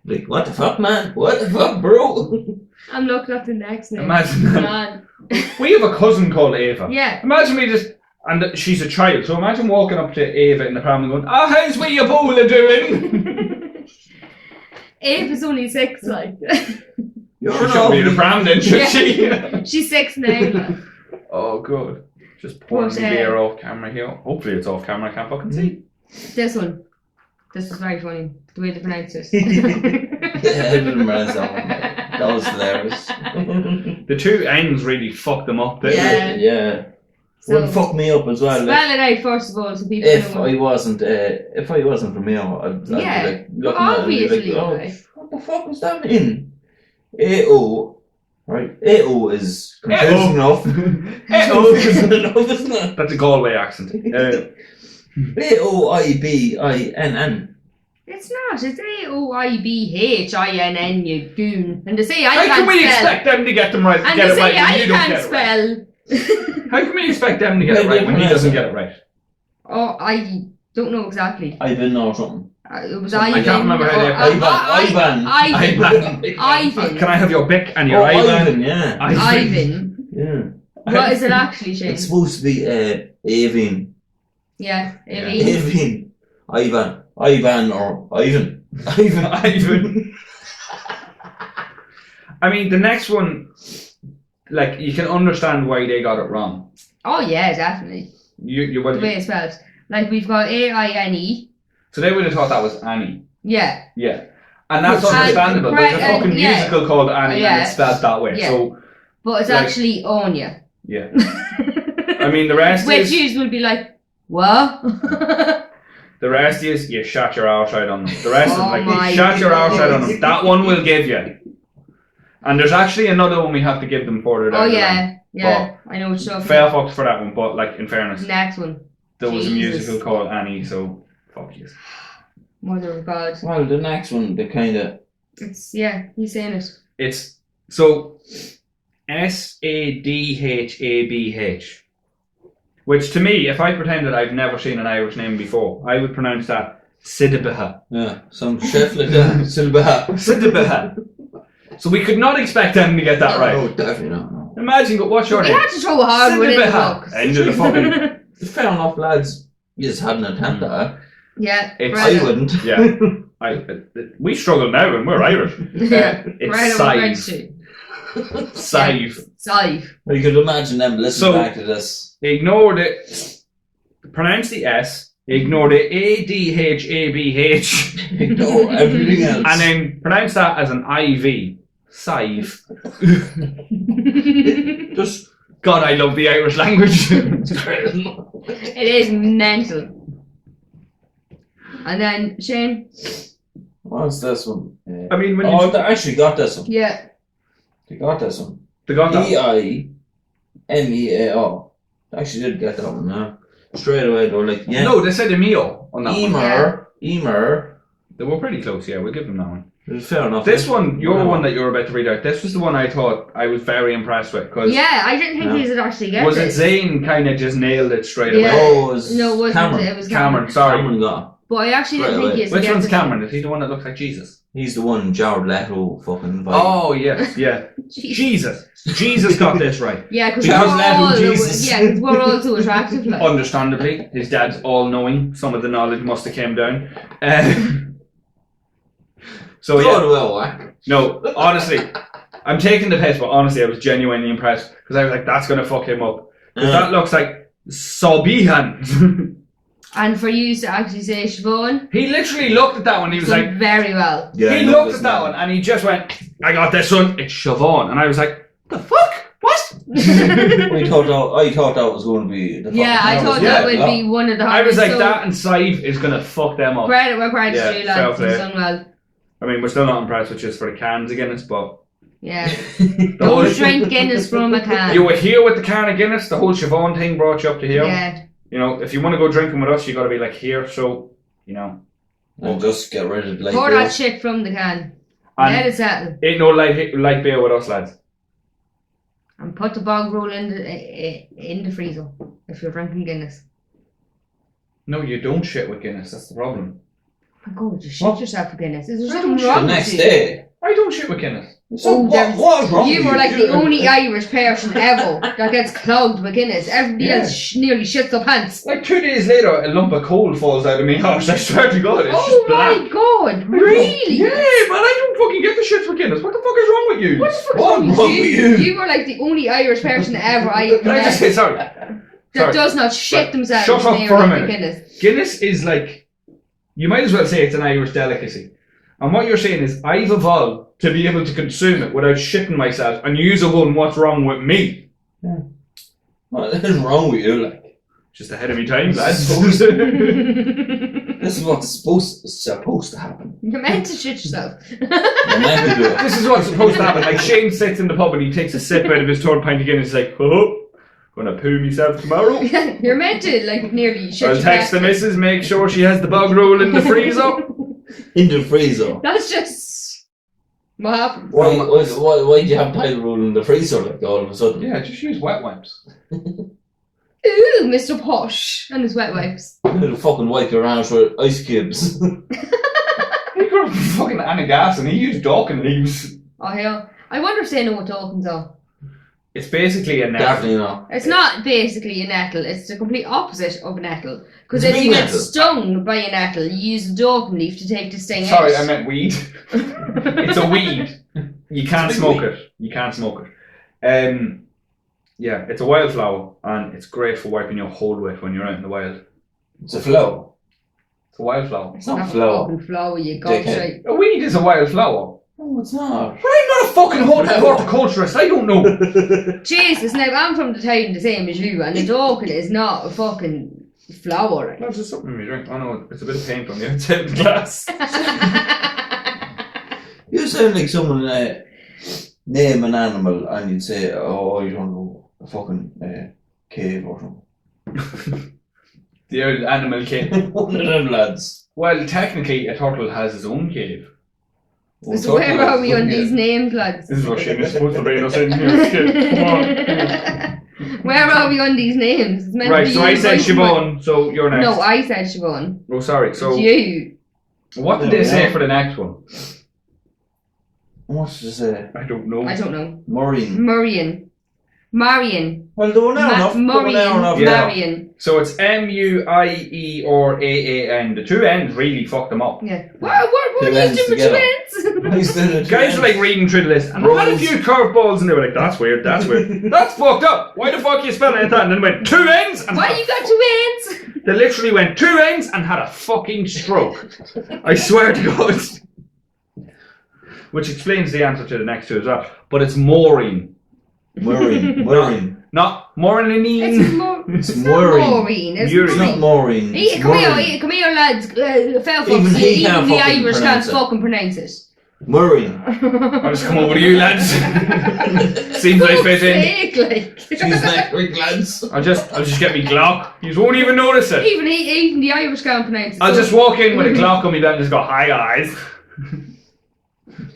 Like, what the fuck, man? What the fuck, bro? I'm looking at the next name. Imagine that. Man. We have a cousin called Ava. Yeah. Imagine me just, and she's a child, so imagine walking up to Ava in the pram and going, "Oh, how's wee Ebola doing?" Abe is only 6, like. You're She shouldn't be in the pram then, should Yeah. she? She's 6 now. Oh, good. Just pouring But, the beer off camera here. Hopefully it's off camera, I can't fucking see. This one. This was very funny. The way they pronounced it. Yeah, I didn't remember that one. That was hilarious. The two ends really fucked them up. didn't they? Yeah. Yeah. So, Would fuck me up as well. Like, spell it out first of all so people if know. I wasn't from here, I'd Yeah, be like looking at it and be obviously, like, oh, like. what the fuck was that mean? AO, right? AO is confusing enough. Confusing enough, isn't it? That's a Galway accent. AOIBINN. It's not. It's AOIBHINN, you goon. And they say I How can't can we spell. expect them to get them right? And Get they it right say when I you don't can't get it right? spell. How can we expect them to get it right when he doesn't get it right? Oh, I don't know exactly. Ivan or something. It was I Ivan. can't remember how they- Ivan. Ivan. Can I have your Bic and your Oh, Ivan? Ivan, yeah. Ivan. Yeah. What is it actually, Shane? It's supposed to be Avin. Yeah, Yeah. Ivan. Avin. Ivan or Ivan. Ivan. Ivan. I mean, the next one, like, you can understand why they got it wrong. Oh yeah, definitely. You The way it's spelled. Like we've got AINE. So they would have thought that was Annie. Yeah. Yeah. And that's And understandable. There's a correct, fucking yeah. musical called Annie Yeah. and it's spelled that way. Yeah. So, But it's Like- actually Anya. yeah. I mean, the rest Which is... yous would be like, what? The rest is you shut your arse out on them. The rest Oh is like my you shut your arse out on them. goodness. That one will give you. And there's actually another one we have to give them further down Oh the yeah, line. yeah. I know what you're talking Fair about. fucks for that one, but like in fairness, Next one. there was a Jesus. musical called Annie, so fuck you. Mother of God. Well, the next one, the kind of It's he's saying it. It's so Sadhabh, which to me, if I pretended I've never seen an Irish name before, I would pronounce that Sidibha. some chef like that. Silbaha. Sidibha. So we could not expect them to get that right. Oh, definitely not. No. Imagine, what's your We name? had to throw a hard one in the Sidibha. book. End of the fucking. Fair enough, lads. You just had an attempt at it. Yeah. It's- right. I wouldn't. Yeah. We struggle now and we're Irish. Yeah. It's Right on French Scythe. too. Scythe. Scythe. You could imagine them listening So- back to this. Ignore the. Pronounce the S. Ignore the ADHABH. Ignore everything else. And then pronounce that as an IV. Scythe. Just God, I love the Irish language. It is mental. And then Shane. what's this one? I mean, when Oh, you. they actually got this one. Yeah. They got this one. They got that. EIMEAO. They actually did get that one, huh? Straight away, they were like, yeah. No, they said Emil on that one. Emer. They were pretty close, yeah, we'll give them that one. Fair enough. This one, your one that you were about to read out, this was the one I thought I was very impressed with. Because Yeah, I didn't think Yeah. these would actually get was it this. Zane kind of just nailed it straight Yeah. away? Oh, it was No, it wasn't. Cameron. It was Cameron. Cameron, sorry. Cameron got. But I actually didn't Right think away. he was Which get one's this Cameron? Is he the one that looks like Jesus? He's the one Jared Leto fucking vibe. Oh, yes, yeah. Jeez. Jesus. Jesus got this right. Yeah, because Because we're Leto all Jesus. yeah, 'cause we're all too attractive. Like. Understandably, his dad's all-knowing. Some of the knowledge must have came down. So yeah, Oh, well, whack. no, honestly, I'm taking the piss, but honestly, I was genuinely impressed because I was like, "That's gonna fuck him up." 'Cause that looks like Sobihan. And for you to actually say Siobhan, He literally looked at that one. He was done like, very well. Yeah, he I know looked this at that man. one and he just went, "I got this one. It's Siobhan," and I was like, "The fuck? What?" I thought that was going to be the Yeah, I fucking thought hardest. that would be one of the I hardest. was like, so that and Scythe is gonna fuck them up. Credit where credit's Yeah, due, fair lads. play. You've done well. I mean, we're still not impressed with just for the cans of Guinness, but Yeah. the whole Don't drink Guinness from a can. you were here with the can of Guinness. The whole Siobhan thing brought you up to here. Yeah. You know, if you want to go drinking with us, you got to be like here. So, you know, And just get rid of the light Pour bill. that shit from the can. Let and it settle. ain't no light beer with us, lads. And put the bog roll in the freezer if you're drinking Guinness. No, you don't shit with Guinness. That's the problem. My God, you shit What? yourself for Guinness. Is there I something don't wrong The with next you? day. I don't shit with Guinness. Oh, there's- what's wrong You with were like the You- only Irish person ever that gets clogged with Guinness. Everybody Yeah. else nearly shits their pants. Like 2 days later, a lump of coal falls out of me arse. I swear to God, it's Oh just black. my God, really? Yeah, man, I don't fucking get the shit with Guinness. What the fuck is wrong with you? What the fuck is What's wrong with wrong you? with you? You were like the only Irish person ever I Can I just met say sorry? that sorry. does not shit Right, themselves shut up near for a drinking minute. Guinness. Guinness is like, you might as well say it's an Irish delicacy. And what you're saying is, I've evolved to be able to consume it without shitting myself, and you're going, what's wrong with me? What is wrong with you? Like, Just ahead of me time, lads. this is what's supposed to happen. You're meant to shit yourself. You're meant to do it. This is what's supposed to happen. Like, Shane sits in the pub and he takes a sip out of his third pint of Guinness. He's like, oh, gonna poo myself tomorrow. You're meant to like nearly shit I'll your text the pants. missus, make sure she has the bog roll in the freezer. In the freezer. That's just what happens. Why do you have title roll in the freezer like all of a sudden? Yeah, just use wet wipes. Ooh, Mr. Posh and his wet wipes. Little fucking wipe your arms with ice cubes. He got a fucking Anna Gas and he used Dawkin leaves. Oh hell. I wonder if they know what Dawkins are. It's basically a net. Definitely not. It's not basically a nettle, it's the complete opposite of a nettle. Because It's if a you get nettle. stung by a nettle, you use a Dawkin leaf to take the sting Sorry, out. I meant weed. It's a weed. You can't It's a smoke weed. it. You can't smoke it. Yeah, it's a wildflower and it's great for wiping your hole with when you're out in the wild. It's a flow. It's a wildflower. It's not Not flow. fucking flower, you Dickhead. gobshite. A weed is a wildflower. No, it's not. But I'm not a fucking horticulturist. I don't know. Jesus, now I'm from the town the same as you, and the Dawkin is not a fucking flower. No, it's just something we drink. I know it's a bit of paint on the outside of the glass. You sound like someone name an animal and you'd say, oh, I don't know, a fucking cave or something. The old animal cave. One of them lads. Well, technically, a turtle has his own cave. Oh, So where turtle are is we on good, these yeah. names, lads? This is what Seamus supposed to bring us in here. Shit, come on. Where are we on these names? It's meant to Right, be so I you said writing one. Siobhan, so you're next. No, I said Siobhan. Oh, sorry. So, It's you. what did they say for the next one? What did you say? I don't know. I don't know. Maureen. Marion. Well, they were now enough. They were now enough. Yeah. Marion. So it's M-U-I-E or A-A-N. The two N's really fucked them up. Yeah. What Two are you ends doing with together. two ends? Nice little Guys are like reading through the list, and I had a Rose. few curveballs, and they were like, "That's weird, that's weird, that's fucked up. Why the fuck are you spelling it that?" And then went 2 N's, and Why you got two ends? they literally went 2 N's and had a fucking stroke. I swear to God. Which explains the answer to the next two as well. But it's Maureen, Maureen. not Maureen. It's not Maureen. Maureen. It's You're It's Maureen. not Maureen. Hey, It's come Maureen. here, come here, lads. Fair Even fucks. he Even can't the fucking Irish can't pronounce it. fucking pronounce it. Maureen. I'll just come over to you, lads. Seems I fit in. Sake, like. She's next week, lads. I'll just get me Glock. You won't even notice it. Even the Irish can't pronounce it. I'll just walk in with a Glock on me belt and just go, "Hi guys."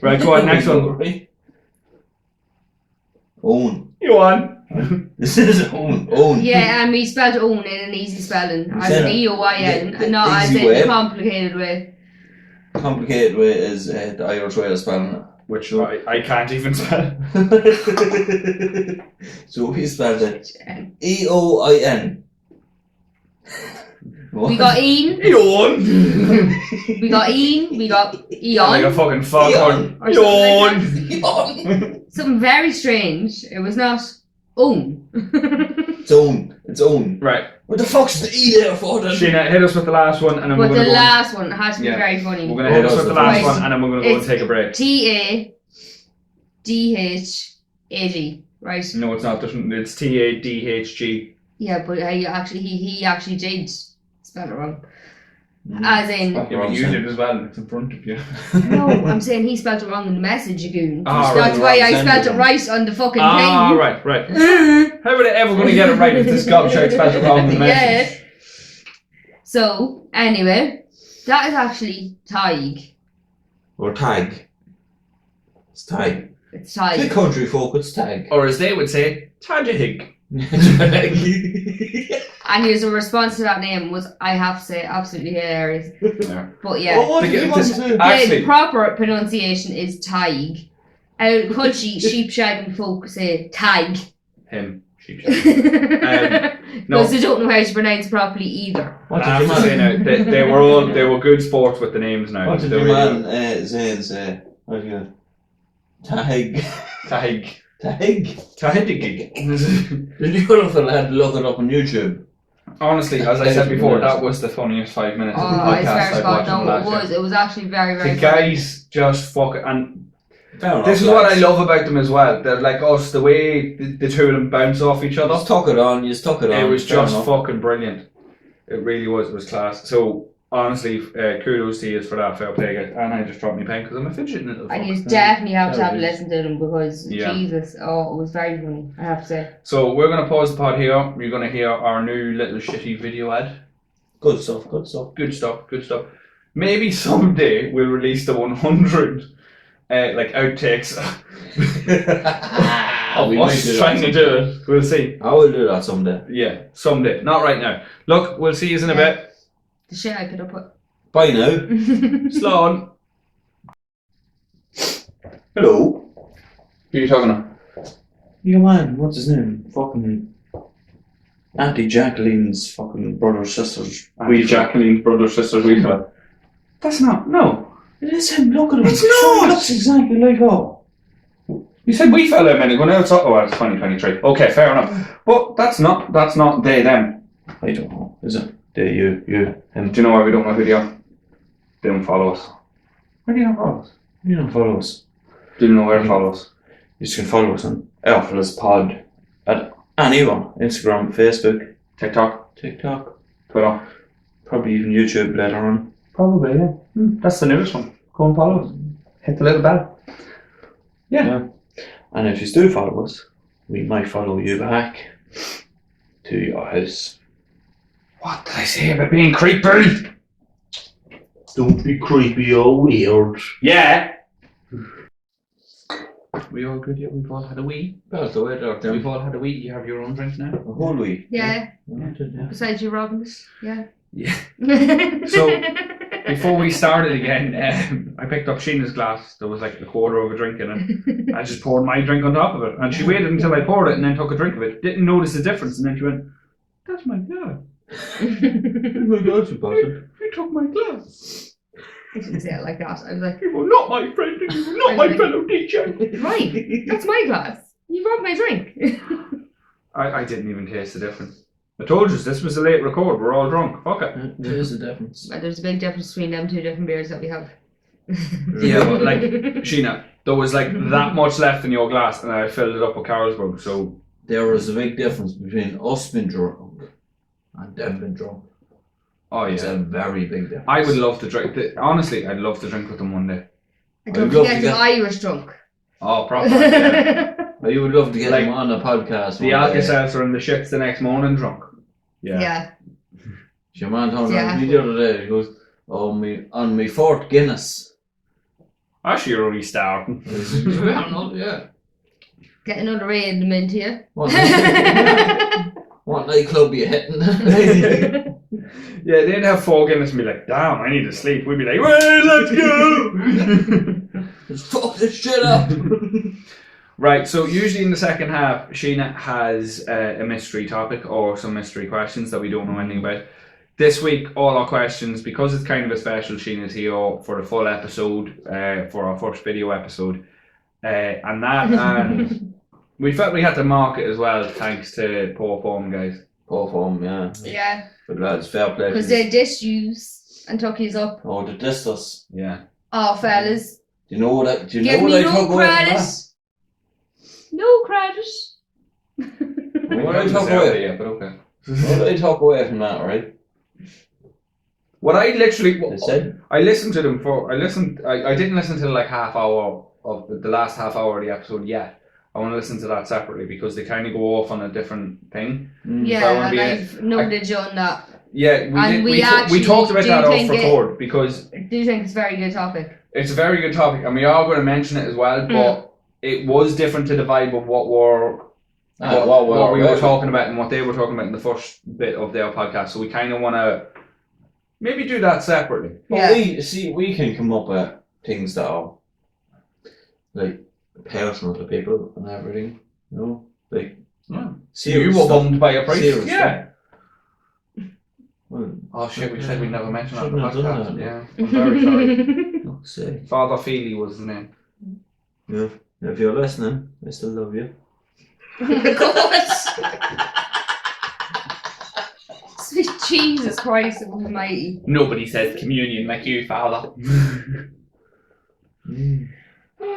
Right, go on, next one. Own. You on? This is own. Own. Yeah, and we spelled own in an easy spelling. As Yeah. an E-O-I-N, Yeah, and not as easy in way. a complicated way. Complicated way is the Irish way of spelling Which I can't even spell. it. So we spelled it E-O-I-N. We got Ian, Yawn. we got Ian, we got Like a Eon. fucking foghorn. Or something like Yawn. Something very strange. It was not own. It's own. It's own. Right, What the fuck's the E there for then? Sheena, hit us with the last one, and then But we're the gonna go. last one has to be Yeah. very funny. We're gonna hit us with the last Right. one, and then we're gonna go and It's- take a break. T-A-D-H-A-G, right? No, it's not. It's T-A-D-H-G. Yeah, but he actually did spell it wrong. Mm. As in, Yeah, but you did as well. It's in front of you. no, I'm saying he spelled it wrong in the message, you goon. Ah, That's right. why I Wrong spelled it sentence. right on the fucking Ah, thing. right. How are they ever going to get it right if this gobshite spelled it wrong in the message? Yeah. So, anyway, that is actually Tig. Or tag. It's tag. It's The Tig. country folk, it's tag. Or as they would say, Tajahig. And his response to that name was, I have to say, absolutely hilarious. Yeah. But yeah. Oh, what To did get you want this- to do? Actually- The proper pronunciation is Tig. Country sheep shagging folk say Tig. Him. Sheep Because no. they don't know how to pronounce properly either. What I did have your to say man? now, they were good sports with the names now. What did They your really man say? What do you tag? were. Tahig. Tag? Tahig. Did you go for the lad look it up on YouTube? Honestly, as I said before, that was the funniest 5 minutes of the Oh, I swear podcast to I've God, watched in the no, last year. it was actually very, very The funny. guys just fuck it, and Fair enough, this is what I lads. love about them as well. They're like us, the way the two of them bounce off each other. You stuck it on, you stuck it on. It was fair just enough. fucking brilliant. It really was. It was class. So honestly, kudos to you for that fair play, guys. And I just dropped my pen because I'm a fidgeting little And fuck. you definitely have to There have a it is. listen to them because, Yeah. Jesus, oh, it was very funny, I have to say. So we're gonna pause the pod here. You're gonna hear our new little shitty video ad. Good stuff, good stuff. Good stuff. Good stuff. Maybe someday we'll release the 100 like outtakes of We might us do that trying to do it. We'll see. I will do that someday. Yeah, someday. Not right now. Look, we'll see you in a Yeah. bit. The shit I put up with. Bye now. Slow on. Hello. Who are you talking to? Your man, what's his name? Fucking Auntie Jacqueline's fucking brothers, sisters. Jacqueline's brother, sister, we fella. That's not. No. It is him, look at him. It's He not. looks exactly like her. You said we fella a minute ago. Now it's oh, it's 2023. Okay, fair enough. But that's not they them. I don't know. Is it? They, you, him. Do you know why we don't know who they are? They don't follow us. Why do you not follow us? You don't follow us. Do you know where to follow us? You just can follow us on Alphalas Pod at anyone. Instagram, Facebook, TikTok, TikTok, Twitter. probably even YouTube later on. Probably, yeah. That's the newest one. Go and follow us. Hit the little bell. Yeah. And if you still follow us, we might follow you back to your house. What did I say about being creepy? Don't be creepy or weird. Yeah. We all good yet? We've all had a wee. Well, the way they're We've all had a wee. You have your own drink now. a whole week. Yeah. Yeah. Besides you, Robins. Yeah. Yeah. So, before we started again, I picked up Sheena's glass. There was like a quarter of a drink in it. I just poured my drink on top of it, and she waited until I poured it and then took a drink of it. Didn't notice the difference, and then she went, "That's my glass. Oh my God, you bastard. You took my glass. I didn't say it like that. I was like, You were not my friend, and you were not my fellow teacher." right, that's my glass. You brought my drink. I didn't even taste the difference. I told you this was a late record. We're all drunk. Fuck it. There is a difference. But there's a big difference between them two different beers that we have. Yeah, but like Sheena, there was like that much left in your glass, and I filled it up with Carlsberg. So There is a big difference between us being drunk and them being drunk. oh It's yeah, a very big difference. I would love to drink. Honestly, I'd love to drink with them one day. And don't I'd love forget to the get- Irish drunk. Oh, proper. Yeah. You would love to get Like, them on a podcast. The one day. Alka-Seltzer and the shits the next morning drunk. Yeah. Yeah. Your man told Yeah. me the other day, he goes, on me fourth Guinness. Actually, you're only starting. I said, yeah. Get another A in the mint here. What nightclub are you hitting? Yeah, they'd have 4 Guinness and be like, damn, I need to sleep. We'd be like, well, let's go. Let's fuck this shit up. Right, so usually in the second half, Sheena has a mystery topic or some mystery questions that we don't know anything about. This week, all our questions, because it's kind of a special, Sheena's here for the full episode, for our first video episode. And we felt we had to mark it as well, thanks to Poor Form, guys. Poor form, yeah. Yeah. But lads, fair play. Because they dissed yous and took yous up. Oh, they dissed us. Yeah. Oh, fellas. Do you know what I Give took me away no from credit. that? No credit. What I took away? Yeah, but okay. What did I talk away from that, right? What I literally, They said, I listened to them for, I didn't listen to like half hour of the last half hour of the episode yet. I want to listen to that separately because they kind of go off on a different thing. Yeah, So I wanna and be I've noted on that. Yeah, And we we actually talked about do that off think record because I do think it's a very good topic. it's a very good topic and we are going to mention it as well, but it was different to the vibe of what we were talking about and what they were talking about in the first bit of their podcast. So we kind of want to maybe do that separately. But Yeah. we can come up with things that are like personal to people and everything, you know, like Yeah. serious You were stuff. bummed by a priest. Serious Yeah. Well, Oh shit, we said we'd never mention that on the Shouldn't have done podcast. that. Yeah, I'm very sorry. fuck's sake. Father Feely was his name. Yeah. If you're listening, I still love you. Of course. Sweet Jesus Christ almighty. Nobody says communion like you, Father.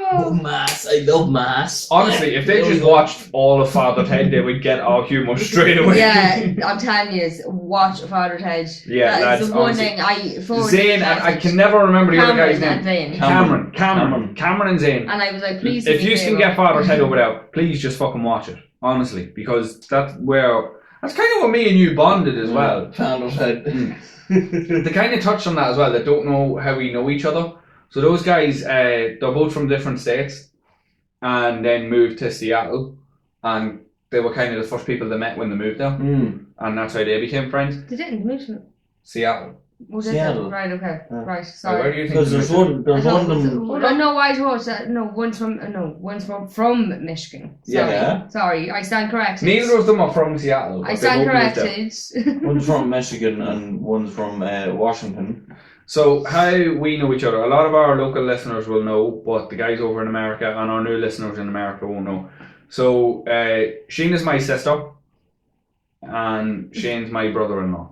Oh, mass! I love mass. Honestly, if they just watched all of Father Ted, they would get our humour straight away. Yeah, I'm telling you, watch Father Ted. Yeah, that is that's the one honestly- thing I forwarded. Zane, and I can never remember the other guy's Cameron name. and Zane. Cameron and Zane. And I was like, please. If do me you a can favour. get Father Ted over there, please just fucking watch it. Honestly, because that's kind of what me and you bonded as well. Found head. They kind of touched on that as well. They don't know how we know each other. So those guys, they're both from different states, and then moved to Seattle, and they were kind of the first people they met when they moved there, and that's how they became friends. They didn't move to Seattle. was it? Seattle. Right, okay. Yeah. Right, So where sorry. do you think? Because they there's moved? one of them. No, I thought that. No, one's from Michigan. Sorry. Yeah. Sorry, I stand corrected. Neither of them are from Seattle. I but they stand both moved there. corrected. One's from Michigan and one's from Washington. So how we know each other, a lot of our local listeners will know, but the guys over in America and our new listeners in America won't know. So Sheena's my sister and Shane's my brother-in-law.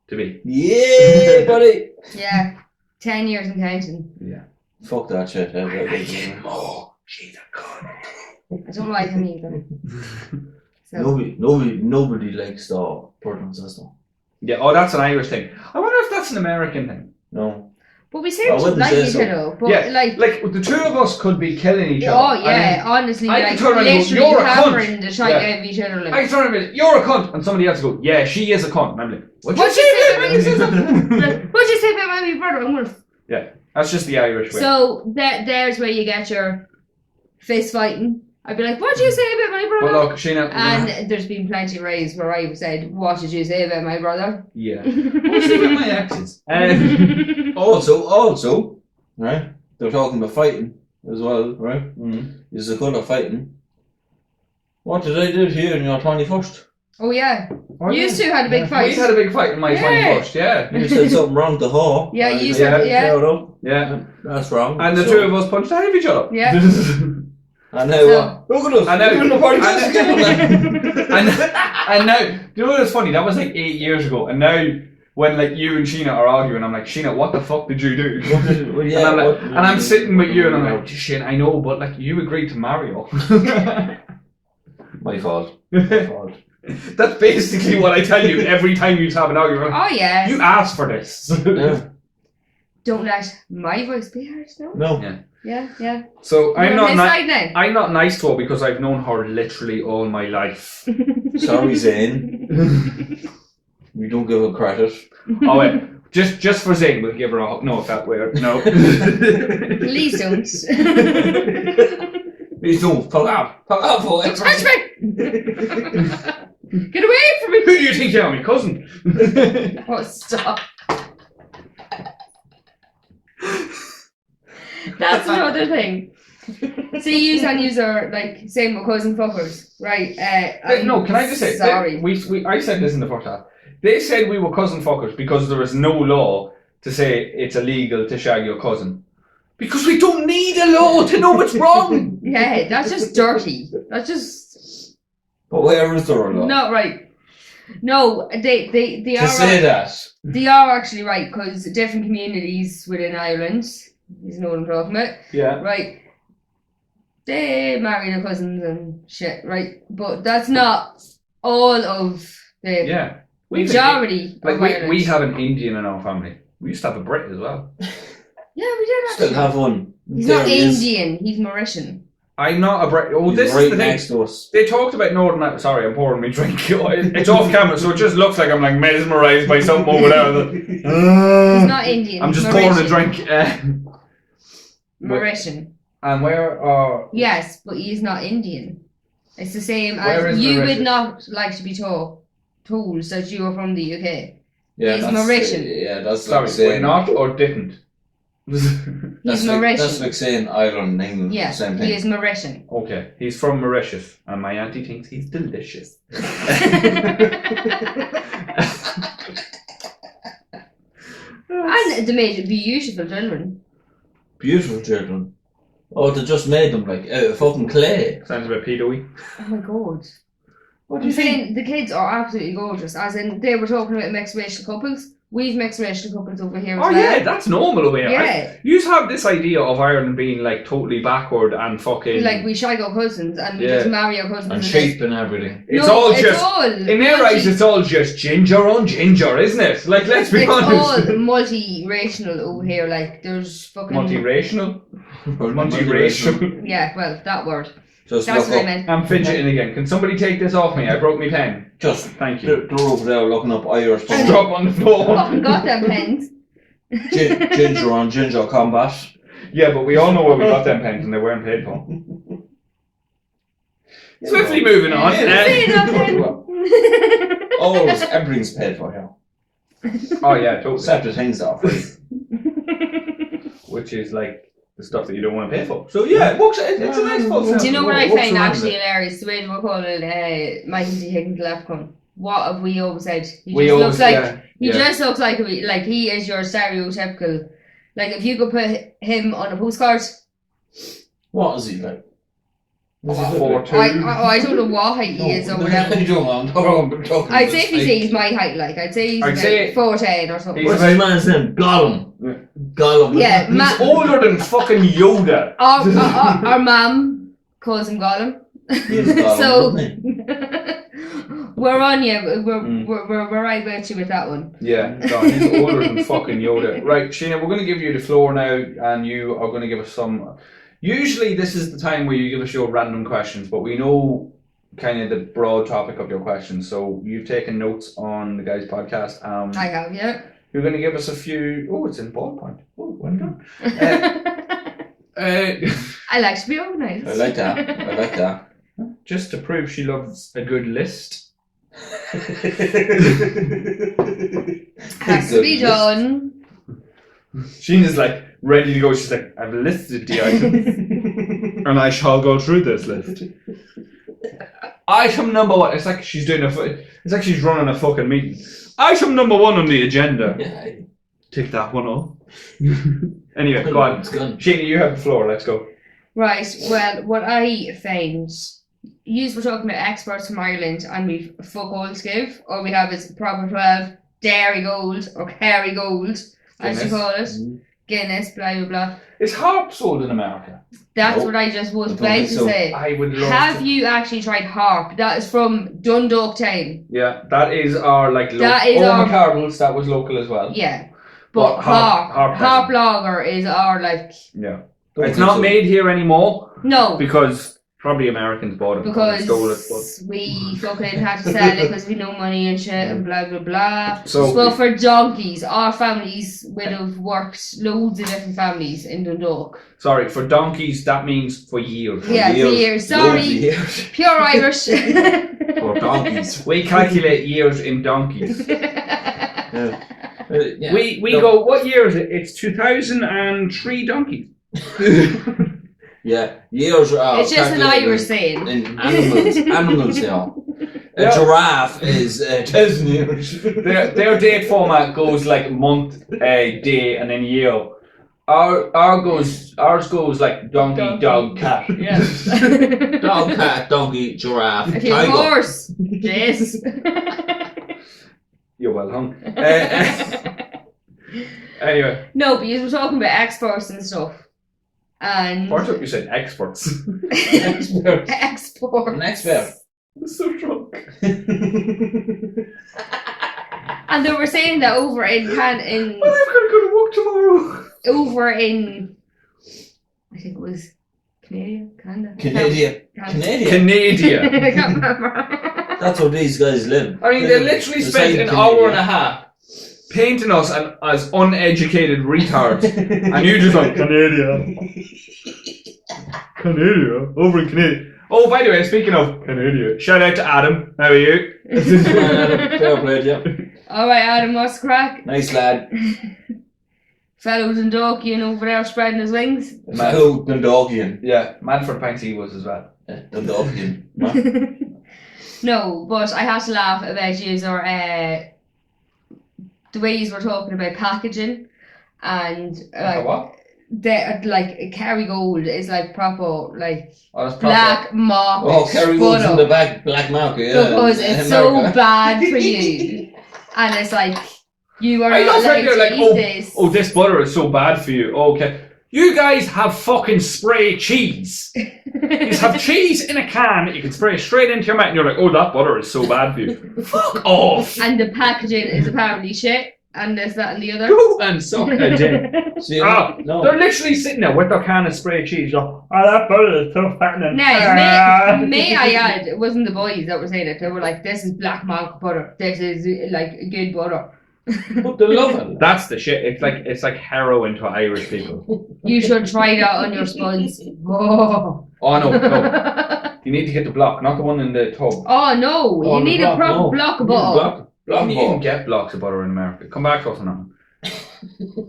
To be. Yeah, buddy. Yeah, 10 years in counting. Yeah. Fuck that shit. more. She's a con. I don't like him either. So, Nobody likes the brother and sister. Yeah, oh, that's an Irish thing. I wonder if that's an American thing. No. But we seem I to wouldn't like say each so. other. But Yeah, like, the two of us could be killing each other. oh and yeah, then honestly, I like could turn around and go, literally "You're a cunt." hammering the shite Yeah. out of each other. Like, I turn around and go, "You're a cunt," and somebody else go, "Yeah, she is a cunt." And I'm like, "What'd you What'd say you about me?" what'd you say about my wee brother? I'm gonna. That's just the Irish way. So there's where you get your fist fighting. I'd be like, "What'd you say about my brother?" But look, Sheena. And there's been plenty of rays where I've said, "What did you say about my brother?" Yeah. What's it with my accents? Um, Also, right? They're talking about fighting as well, right? Is the colour fighting? What did I do to you in your 21st? Oh yeah, oh, you yeah. two had a big fight. We had a big fight in my Yeah. 21st, yeah. You said something wrong to her. Yeah, I you said, said- yeah. fair enough. Yeah. That's wrong. And the two of us punched out of each other. Yeah. And now So- look at us. I know. We're in the podcast together. and now, do you know what's funny? That was like 8 years ago, and now when like you and Sheena are arguing, I'm like, "Sheena, what the fuck did you do?" Well, yeah, and, I'm like, what- and I'm sitting with you, and I'm like, "Shit, I know, but like you agreed to Mario." My fault. My fault. That's basically what I tell you every time you have an argument. Oh yeah. You asked for this. Yeah. Don't let my voice be heard. No. No. Yeah. So I'm You're on not his nice. side now. I'm not nice to her because I've known her literally all my life. Sorry, Zane. We don't give her credit. Oh wait, just for Zane, we'll give her a hug. No, if that weird. No. Please don't. Please don't. Fuck up. Fuck up for it. Touch me! Get away from me! Who do you think you are, my cousin? Oh, stop. That's another thing. See, yous and yous are like same with cousin fuckers, right? No, can I just say? Sorry. I said this in the first half. They said we were cousin fuckers because there is no law to say it's illegal to shag your cousin. Because we don't need a law to know what's wrong. Yeah, that's just dirty. That's just But where is there a law? not right. No, they To are say right. that. They are actually right because different communities within Ireland, you know what I'm talking about, Yeah. right? They marry their cousins and shit, right? But that's not all of the Yeah. majority Like of we Ireland. have an Indian in our family. We used to have a Brit as well. Yeah, we did Still actually. have one. He's There not he is. Indian, he's Mauritian. I'm not a Brit. Oh, He's this right is the thing. next to us. They talked about Northern Ireland. Sorry, I'm pouring me drink. It's off camera, so it just looks like I'm like mesmerised by something over there. He's not Indian. I'm just Mauritian. pouring a drink. Mauritian. And where are... Yes, but he's not Indian. It's the same Where as is you Mauritius? would not like to be told that you are from the UK. Yeah, He's that's, Mauritian. Yeah, that's Sorry, like saying. we're not or didn't? That's He's like, Mauritian. That's like saying Ireland and England. Yeah, Same he thing. is Mauritian. Okay, he's from Mauritius, and my auntie thinks he's delicious. And they made beautiful children. Beautiful children. Oh, they just made them like out of fucking clay. Sounds a bit pedo-y. Oh my god. What do I'm you think? saying the kids are absolutely gorgeous. As in, they were talking about mixed racial couples. We've mixed racial couples over here as Oh well. yeah, that's normal over here. Yeah. You have this idea of Ireland being like totally backward and fucking... Like we shag our cousins and we Yeah. just marry our cousins. And then- shape and everything. It's No, all it's just... all In their eyes, it's all just ginger on ginger, isn't it? Like, let's be it's honest. all multi-racial over here. Like there's fucking Multiracial? Multiracial. Yeah, well, that word. Just That's look what I up. meant. I'm fidgeting again. Can somebody take this off me? I broke my pen. Just Thank you. they're over there looking up Irish Just punk. drop on the floor. Fucking got them pens. Ginger on ginger combat. Yeah, but we all know where we got them pens and they weren't paid for. Swiftly moving on. Say nothing. Always, everything's paid for here. Oh yeah, totally. Except the things that are free. Which is like the stuff that you don't want to pay for. So yeah, it works. It's a nice full Do you know what I What's find wrong actually with hilarious? The way they were calling Mikey Higgins Leprechaun. What have we always said? He We just always looks like yeah. he yeah. just looks like he is your stereotypical. Like if you could put him on a postcard, What is he like? What's he What, like? 4'2"? I don't know what height he is or whatever. You don't know, I'm talking I'd say about if he height. says my height, like I'd say he's I'd about say- 4'10" or something. He's What's his man's name? Gollum. Yeah. Gollum. Yeah, He's older than fucking Yoda. Our mum calls him Gollum. He is Gollum, So- isn't he? We're on you. We're right with you with that one. Yeah, God, he's older than fucking Yoda. Right, Sheena, we're going to give you the floor now, and you are going to give us some. Usually, this is the time where you give us your random questions, but we know kind of the broad topic of your questions. So you've taken notes on the guys' podcast. I have, yeah. You're going to give us a few. Oh, it's in ballpoint. Oh, well done. I like to be organised. I like that. Just to prove she loves a good list. Has to be done. Sheena's like ready to go. She's like, I've listed the items, and I shall go through this list. Item number one. It's like she's doing it's like she's running a fucking meeting. Item number one on the agenda. Yeah. Take that one off. Anyway, go on. It's gone. Sheena, you have the floor. Let's go. Right, well, what I found, you were talking about experts from Ireland and we've fuck all to give. All we have is proper 12, dairy gold, or Kerry gold, as you Guinness. call it. Guinness, blah, blah, blah. Is harp sold in America? That's Nope. what I just was I don't about think to so. say. I would love Have to. you actually tried harp? That is from Dundalk Town. Yeah, that is our like local. That is oh, our- McCardle's, that was local as well. Yeah. But But harp harp lager is our, like, Yeah. Don't It's think not so. made here anymore no. because probably Americans bought it and stole it. But Because we fucking had to sell it because we no money and shit and blah blah blah. So- well, for donkeys, our families would have worked loads of different families in Dundalk. sorry, for donkeys that means for years. Yeah, for years. Loads of Sorry, years. pure Irish. For donkeys. We calculate years in donkeys. Yeah. Yeah. We No. go, what year is it? It's 2003 donkeys. Yeah, years are. It's just an calculated Irish saying. In animals, yeah. A Yeah. giraffe is 1,000 years. Their date format goes like month, day, and then year. Ours goes like donkey, dog, cat. Yeah. Dog, cat, donkey, giraffe, If you're tiger. horse, yes. You're well hung. Anyway, No, but you were talking about exports and stuff. And I thought you said experts. Expert. export. An expert. I'm so drunk. And they were saying that over in I'm gonna go to work tomorrow. over in I think it was Canada. Canadian. Canadian. I can't remember. That's where these guys live. I mean, they literally spent an hour and a half painting us as uneducated retards. And you just like, Canadian. Canada. Over in Canada. Oh, by the way, speaking of Canada, shout out to Adam. How are you? Fair play, yeah. Alright, Adam, what's the crack? Nice lad. Fellows and Dalkian over there spreading his wings. Fellow Dundalkian. Yeah, Manford thinks he was as well. Dundalkian. No, but I had to laugh about you or the way you were talking about packaging and What? like Kerry Gold is like proper like Oh, that's black market Oh, Kerry Woods in butter the back, black market, yeah. because in it's so America. bad for you, and it's like you are I not love how allowed they're to like, eat this. oh, this butter is so bad for you. Okay. You guys have fucking spray cheese. You just have cheese in a can that you can spray straight into your mouth and you're like, oh, that butter is so bad for you. Fuck off. And the packaging is apparently shit, and this, that, and the other. Go and suck a dick. See, Ah, no. They're literally sitting there with their can of spray cheese. Like, oh, that butter is so fattening. Now, may I add, it wasn't the boys that were saying it. They were like, this is black market butter. This is like good butter. But they love it. That's the shit. It's like heroin to Irish people. You should try that on your spuds. Oh. Oh no, no. You need to get the block, not the one in the tub. Oh no, Oh, you need the a proper no. block of You need a butter. block You can even butter. get blocks of butter in America. Come back to us on that.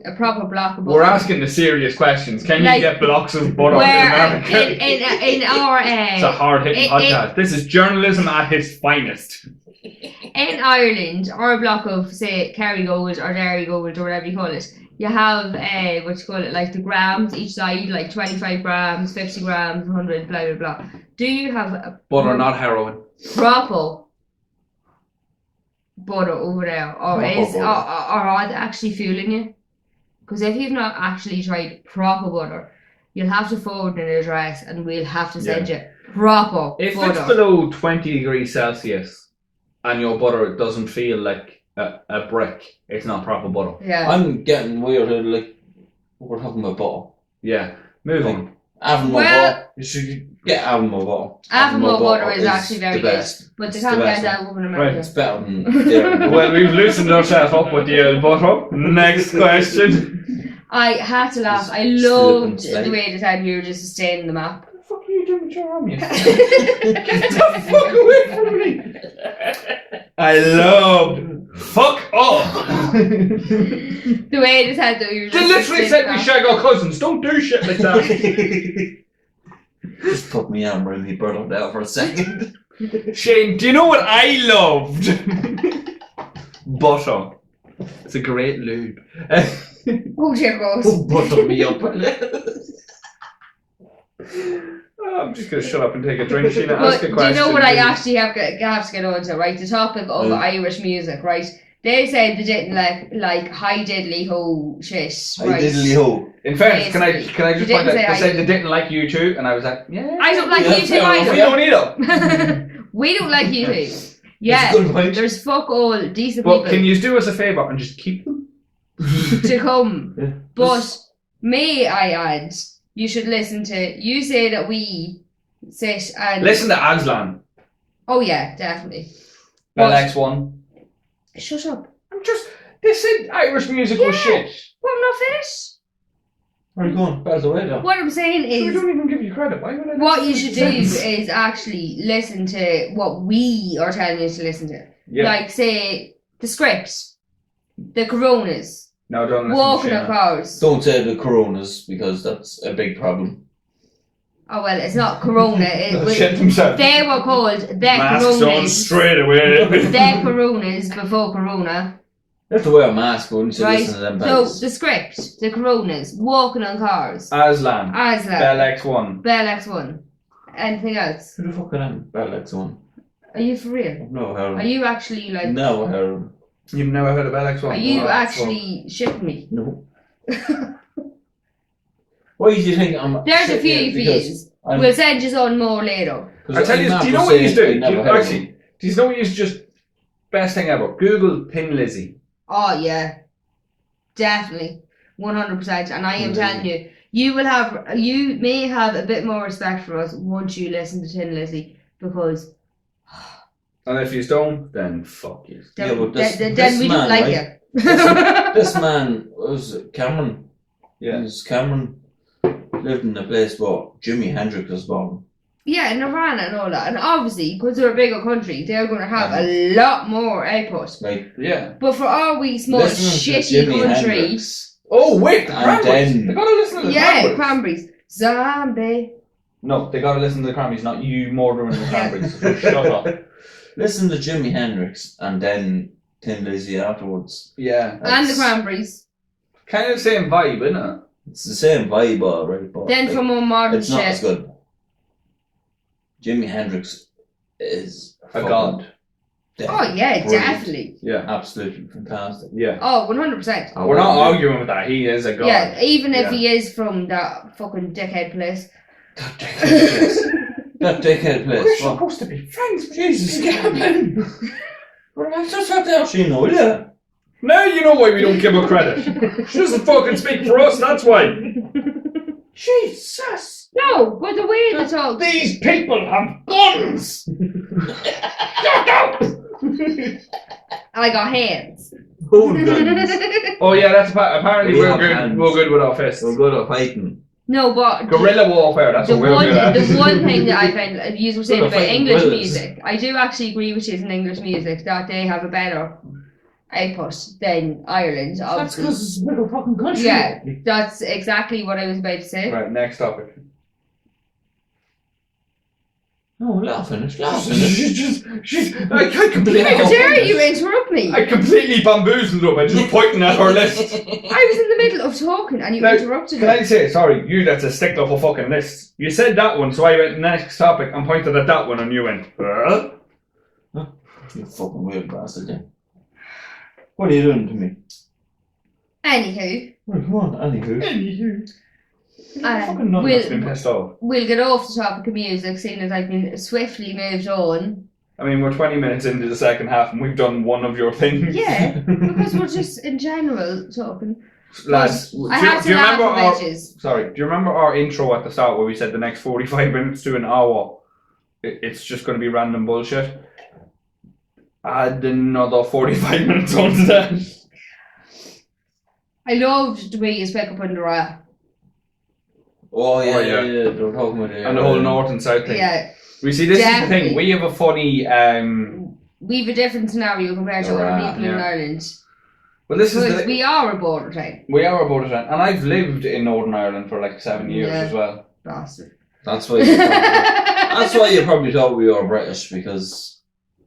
A proper block of butter. We're asking the serious questions. Can Like, you get blocks of butter in Where America? in our It's a hard-hitting podcast. This is journalism at its finest. in Ireland, our block of say Kerry Gold or Dairy Gold or whatever you call it, you have what you call it, like the grams each side, like 25 grams, 50 grams, 100, blah blah blah. Do you have a Butter, not heroin. proper butter over there, or Proper is butter. or are they actually fooling you? Because if you've not actually tried proper butter, you'll have to forward an address, and we'll have to send you proper If butter. it's below 20 degrees Celsius and your butter doesn't feel like a brick, it's not proper butter. Yeah. I'm getting weird. Like we're talking about butter. Yeah. Move Like, on. Avonmore Well- butter. You should get Avonmore butter. Avonmore butter is actually very the good. best. But they It's can't the get best that over in America. It's better than dairy butter. Well, we've loosened ourselves up with the old butter. Next question. I had to laugh. I Slip loved and slide. the way they said we were just staying the map. What the fuck are you doing with your arm, you? Get the fuck away from me! I loved. Fuck off! The way they said that we were just They literally staying said the we map. shag our cousins. Don't do shit like that. Just put me on around me brother there for a second. Shane, do you know what I loved? Butter. It's a great lube. Oh, dear God. Butter me up. I'm just going to shut up and take a drink, Sheena. Ask But a do question. you know what I please. actually have to get on to, right? The topic of Irish music, right? They said they didn't like high diddly ho shit, I right? diddly ho. In fairness, can I just They point didn't out, say they I said do. they didn't like you too, and I was like, yeah. I don't like Yeah, you too fair enough. We either. don't either. We don't like you two. It's Yeah, a good point. there's fuck all decent But can people you do us a favour and just keep them? to come. Yeah. But may I add, you should listen to. You say that we sit and Listen to Aslan. Oh yeah, definitely. Bell But- X1. Shut up. I'm just. They said Irish music was Yeah. shit. Well, I'm not finished. Where are you going? Better away though. What I'm saying So we is, don't even give you credit. Why would I? what you should do is actually listen to what we are telling you to listen to. Yeah. Like, say, the script, the Coronas, No, don't listen Walking to Shane. Across. Don't say the Coronas because that's a big problem. Oh, well, it's not Corona. It was, Shit themselves. they were called the Masks on Coronas. straight away. The Coronas before Corona. You have to wear a mask when you Right. listen to them So, bands. the script, the Coronas, Walking on Cars, Aslan. Aslan, Bell X1. Bell X1. Anything else? Who the fuck are them? Bell X1. Are you for real? I've never heard of Are them. you actually like? Never heard of them. You've never heard of Bell X1? Are you Well, actually shitting me? No. Why do you think I'm There's a shit few here? for Because yous. I'm- We'll send you on more later. because I tell I'm you, not do you know for what you saying do? I never heard of Actually, them. do you know what you just best thing ever? Google Pin Lizzy. Oh yeah, definitely, 100%. And I am telling you, you may have a bit more respect for us once you listen to Tin Lizzy, because And if you don't, then fuck you. Yeah, but this then we don't man, like right? you. This man was Cameron. Yeah. He's Cameron lived in a place where Jimi Hendrix was born. Yeah, Nirvana and all that, and obviously because they're a bigger country, they're going to have a lot more output. Like Yeah. But for our wee small listening to shitty Jimi country, Hendrix. Oh, wait, the And Cranberries. then- They gotta listen to the yeah, Cranberries. Cranberries, Zombie. No, they gotta listen to the Cranberries, not you murdering the Cranberries. So shut up. Listen to Jimi Hendrix and then Tin Lizzy afterwards. Yeah. And the That's- Cranberries. Kind of the same vibe, isn't it? It's the same vibe, alright, but Then like, for more modern it's not as shit. good. Jimi Hendrix is A fucking god. Oh yeah, brilliant. definitely. Yeah. Absolutely fantastic. Yeah. Oh, 100%. We're not arguing with that. He is a god. Yeah, even if Yeah. he is from that fucking dickhead place. That dickhead place. That dickhead place. We're Fuck. supposed to be friends. Jesus, Gavin. Well, I just had to actually know, yeah. Now you know why we don't give her credit. She doesn't fucking speak for us, that's why. Jesus. No, but the way they talk. These people have guns. Shut up. I got hands. Oh, goodness. Oh yeah, that's apparently We we're have good. hands. We're good with our fists. We're good at fighting. No, but Guerrilla warfare. That's the what we're one, good at. the one thing that I find, you were saying We're about fighting English gorillas. music, I do actually agree with you in English music that they have a better output than Ireland. That's Obviously, because it's a little fucking country. Yeah. that's exactly what I was about to say. Right, next topic. No, let her finish. Let her finish. I completely. How dare you interrupt me? I completely bamboozled her by just pointing at her list. I was in the middle of talking and you Now, interrupted Can me. I say, sorry, you that's a stickler for fucking lists. You said that one, so I went next topic and pointed at that one and you went, huh? You fucking weird bastard, yeah. What are you doing to me? Anywho, Well, come on, anywho. Fucking none we'll- that's been pissed off. we'll get off the topic of music, seeing as I've been swiftly moved on I mean, we're 20 minutes into the second half and we've done one of your things. Yeah, because we're just in general talking. Lads, I had to laugh at edges. Sorry, do you remember our intro at the start where we said the next 45 minutes to an hour, it's just going to be random bullshit? Add another 45 minutes onto that. I loved the way you spoke up under a. Oh yeah, Oh, yeah. yeah. They're talking about it. And the whole north and south thing. Yeah, We see, this is the Definitely. thing. We have a funny. we have a different scenario compared to other people in yeah. Ireland. Well, this is Because the. we are a border town. We are a border town, and I've lived in Northern Ireland for like 7 years Yeah. as well. Bastard. That's why. That's why you probably thought we were British, because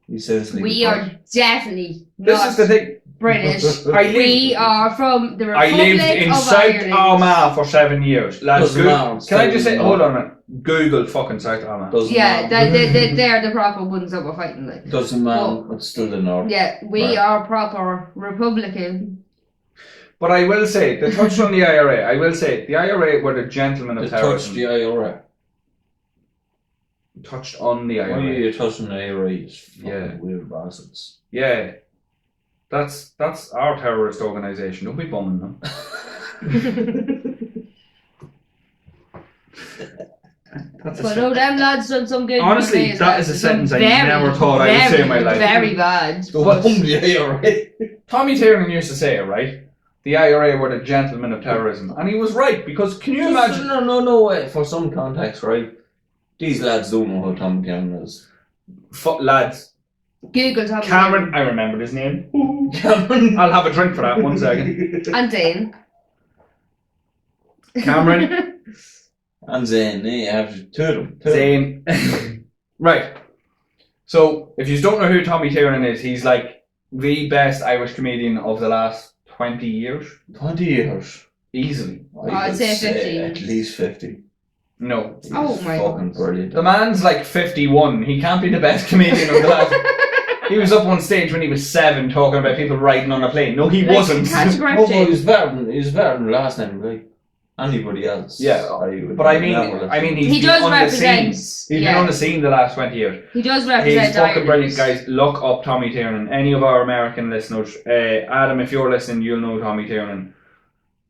you said We are definitely This not is the thing. British. I lived- We are from the I Republic lived in of South Ireland. Armagh for 7 years. Lads, Doesn't matter. can I just say, Doesn't hold matter. on a minute. Google fucking South Armagh. Doesn't Yeah, matter. they're the proper ones that we're fighting like. Doesn't matter. It's still the north. Yeah, we Right. are proper Republican. But I will say, they touched on the IRA. I will say, the IRA were the gentlemen They of touched terrorism. the IRA. Touched on the Why are IRA. you touching the IRA? You fucking Yeah. weird bastards. Yeah. That's our terrorist organisation. Don't be bombing them. That's a But no, them lads done some good. Honestly, things, that lads. is a Done sentence I never thought I would say in my life. Very bad. Don't But- bomb the IRA. Tommy Tiernan used to say it, right? The IRA were the gentlemen of terrorism. And he was right, because can you imagine... No way. For some context, right? These lads don't know how Tommy Tiernan is. Lads, Google Tommy Cameron, I remembered his name. Cameron. I'll have a drink for that, 1 second. and Dane. Cameron. And Zane, you have two of them. Zane. Right. So, if you don't know who Tommy Tiernan is, he's like the best Irish comedian of the last 20 years. 20 years. Easily. I'd would say 50. At least 50. No. He's Oh my fucking God. brilliant. The man's like 51. He can't be the best comedian of the last... He was up on stage when he was 7 talking about people riding on a plane. No, he Like, wasn't. catch a Oh, grip, he Jane. was better than last time, like anybody else. Yeah, would But I never mean, listen. he's He been does on represent. the scene. He's been on the scene the last 20 years. He does represent. He's fucking Ireland. brilliant, guys. Look up Tommy Tiernan. Any of our American listeners, Adam, if you're listening, you'll know Tommy Tiernan.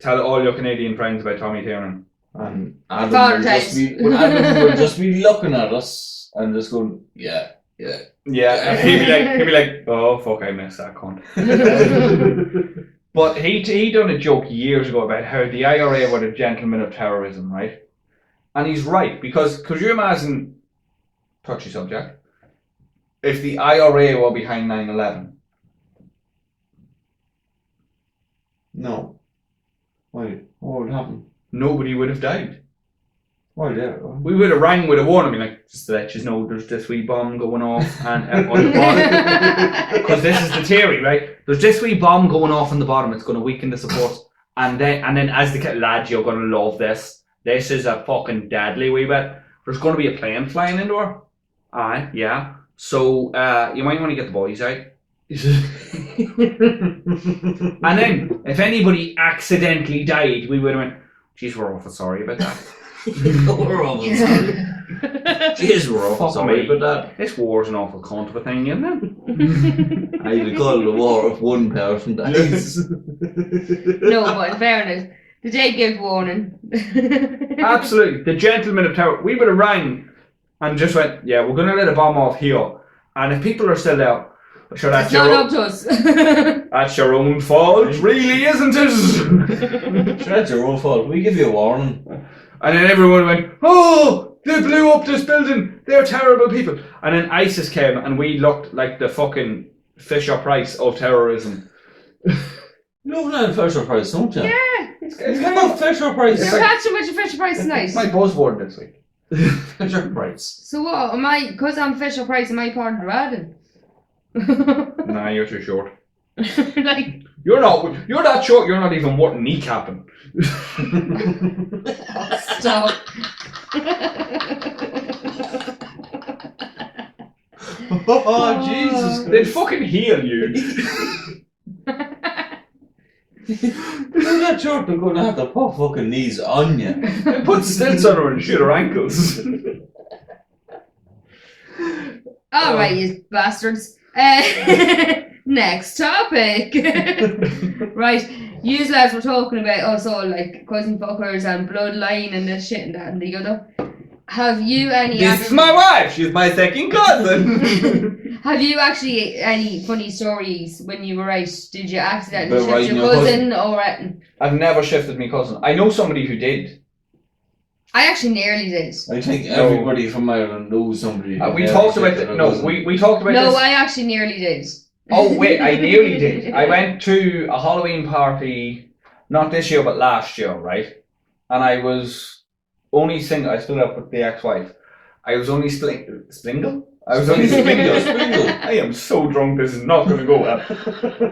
Tell all your Canadian friends about Tommy Tiernan. And Adam Father will times. just be, Adam will just be looking at us and just going, yeah. Yeah, he'd be like, oh fuck, I missed that cunt. But he done a joke years ago about how the IRA were the gentlemen of terrorism, right? And he's right, because could you imagine, touchy subject, if the IRA were behind 9/11? No. Why? What would happen? Nobody would have died. Why there? We would have rang with a warning, been like, just to let you know, there's this wee bomb going off, and on the bottom, because this is the theory, right? There's this wee bomb going off on the bottom. It's going to weaken the supports, and then as the kid, lads, you're going to love this. This is a fucking deadly wee bit. There's going to be a plane flying into her. Aye, yeah. So you might want to get the boys out. And then, if anybody accidentally died, we would have went, geez, we're awful sorry about that. We're awful sorry. Jeez, we're awful Fuck sorry me. about that. This war's an awful cunt of a thing, isn't it? I would call it a war if one person dies. No, but in fairness, they did give warning. Absolutely. The gentlemen of terror. We would have rang and just went, yeah, we're going to let a bomb off here. And if people are still there, sure, It's not up to us. that's your own fault, really, isn't it? Sure, that's your own fault. We give you a warning. And then everyone went, oh, they blew up this building. They're terrible people. And then ISIS came and we looked like the fucking Fisher Price of terrorism. You're not Fisher Price, don't you? Yeah. It's Come on, Fisher Price. You're catching with your Fisher Price tonight. It's my buzzword this week. Fisher Price. So what? Am I? Because I'm Fisher Price, am I part of the Radin? Nah, you're too short. Like, You're that short, you're not even worth kneecapping. stop. Oh, Jesus. They'd fucking heal you. You're not sure they're going to have to put fucking knees on you. They put stilts on her and shoot her ankles. Alright, you bastards. Next topic. Right, you lads were talking about us all like cousin fuckers and bloodline and this shit and that and the other. Have you any This is my wife. She's my second cousin. Have you actually any funny stories when you were out? Did you accidentally About shift riding your your cousin or anything? I've never shifted my cousin. I know somebody who did. I actually nearly did. I think everybody from Ireland knows somebody. who We never talked about shifted it. a No, cousin. we talked about No, this. I actually nearly did. Oh wait, I nearly did. I went to a Halloween party, not this year but last year, right? And I was only single. I split up with the ex-wife. I was only splingle. I was only single. I am so drunk. This is not going to go well.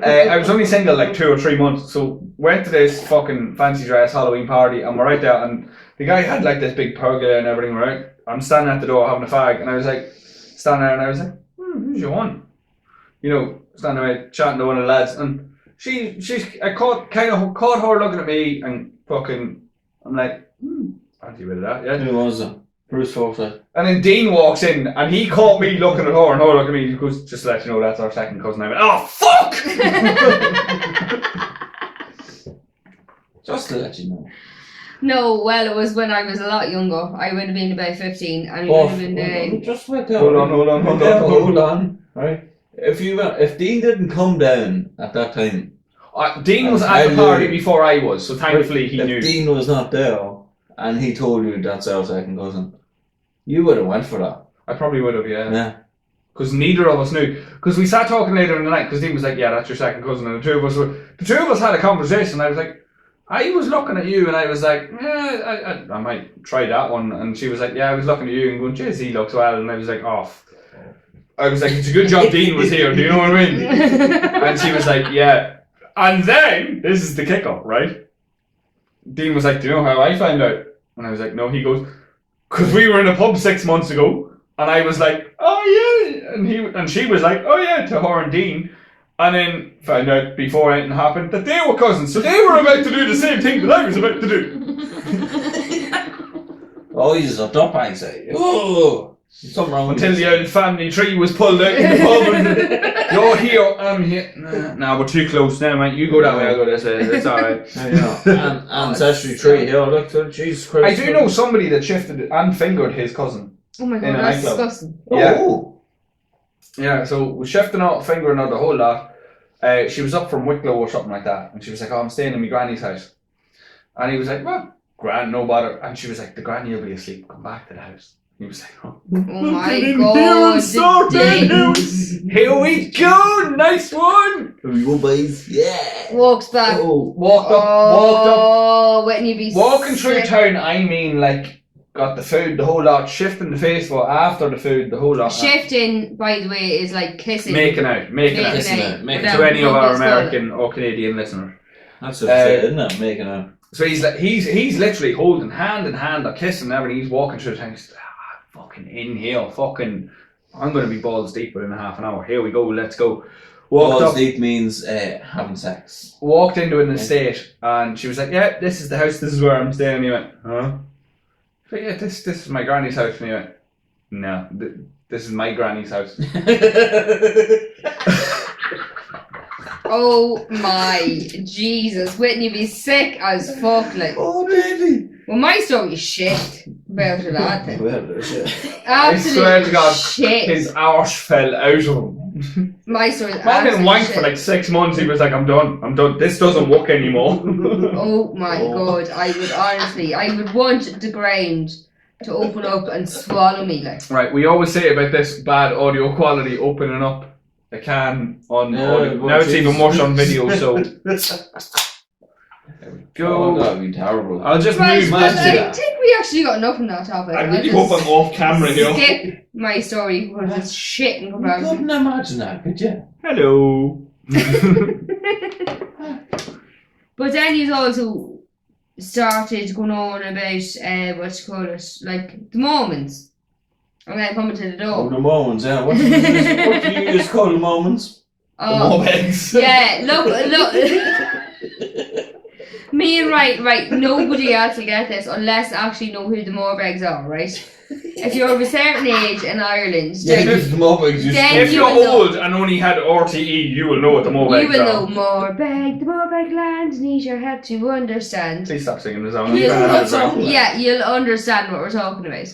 I was only single like 2 or 3 months, so went to this fucking fancy dress Halloween party, and we're right there, and the guy had like this big pergola and everything, right? I'm standing at the door having a fag, and I was like, standing there, and I was like, who's your one? You know, standing there chatting to one of the lads, and I caught her looking at me, and fucking, I'm like, fancy bit of that, yeah. Who was it? Bruce Forsyth. And then Dean walks in, and he caught me looking at her, and her looking at me. He goes, "Just to let you know, that's our second cousin." I went, "Oh fuck!" Just to let you know. No, well, it was when I was a lot younger. I would have been about 15, and it would have been just wait down. Hold on. Right. If Dean didn't come down at that time, Dean was at the party before I was, so thankfully he knew. If Dean was not there, and he told you that's our second cousin, you would have went for that. I probably would have, yeah. Yeah. Because neither of us knew. Because we sat talking later in the night, because Dean was like, "Yeah, that's your second cousin," and the two of us had a conversation. I was like, I was looking at you, and I was like, yeah, I might try that one. And she was like, yeah, I was looking at you and going, "Jeez, he looks well." And I was like, oh. I was like, it's a good job Dean was here. Do you know what I mean? And she was like, yeah. And then this is the kicker, right? Dean was like, "Do you know how I found out?" And I was like, "No." He goes, "Because we were in a pub 6 months ago," and I was like, "Oh yeah," and she was like, "Oh yeah," to her and Dean, and then found out before anything happened that they were cousins, so they were about to do the same thing that I was about to do. Oh, he's a top, I say. Oh, something wrong with Until the old family tree was pulled out in the pub, and you're here, I'm here. Nah, we're too close. Never mind. You go that way, I'll go this way. It's alright. Ancestry tree here. Look, Jesus Christ. I do know somebody that shifted and fingered his cousin. Oh my In god, a that's nightclub. disgusting. Yeah. Oh. Yeah, so we shifting out, fingering out the whole lot. She was up from Wicklow or something like that, and she was like, "Oh, I'm staying in my granny's house." And he was like, "Well, grand, no bother." And she was like, "The granny will be asleep. Come back to the house." He was like, "Oh, Oh my god, the dick. here we go, nice one." Here we go, boys. Yeah. Walks back. Oh. Walked up, Oh, wouldn't you be walking through sick? town. I mean, like, got the food, the whole lot, shifting the face for after the food, the whole lot. Shifting, by the way, is like kissing. Making out. Making out. out. To any of our American or Canadian listeners. That's what it said, isn't it? Making out. So he's like, he's literally holding hand in hand, or kissing and everything. He's walking through the town. He's like, fucking inhale, fucking, I'm going to be balls deep within a half an hour. Here we go, let's go. Walked Balls up, deep means having sex. walked into an estate, and she was like, "Yeah, this is the house. This is where I'm staying." And he went, "Huh?" So yeah, this is my granny's house. And he went, "No, this is my granny's house." Oh my Jesus, wouldn't you be sick as fuck? Like, Oh, really? well, my story is shit about it, that thing. Well, shit. I swear to God, shit. his arse fell out of him. My story is Man didn't absolute wank shit. for like 6 months. He was like, I'm done. This doesn't work anymore." Oh my god, I would want the ground to open up and swallow me, like. Right, we always say about this bad audio quality opening up a can on audio. well, Now it's even Jesus. worse on video, so Oh, go. that'd be terrible. I'll just Right, move but this. I think we actually got enough on that topic. I I'll really just hope I'm off camera here. skip my story because it's shit in You comparison. couldn't imagine that, could you? Hello. But then he's also started going on about what you call it, like the Mormons. I'm gonna come to the Oh, door. the Mormons, yeah. What do you use call the Mormons? Oh, More eggs. yeah, look. Me and right, nobody else will get this unless they actually know who the Morbegs are, right? If you're of a certain age in Ireland, Yeah, then give them up. If you you're will know. old and only had RTE, you will know what the Morbegs you will know are. Morbeg, the Morbeg land needs your help to understand. Please stop singing the song. Yeah, you'll understand what we're talking about.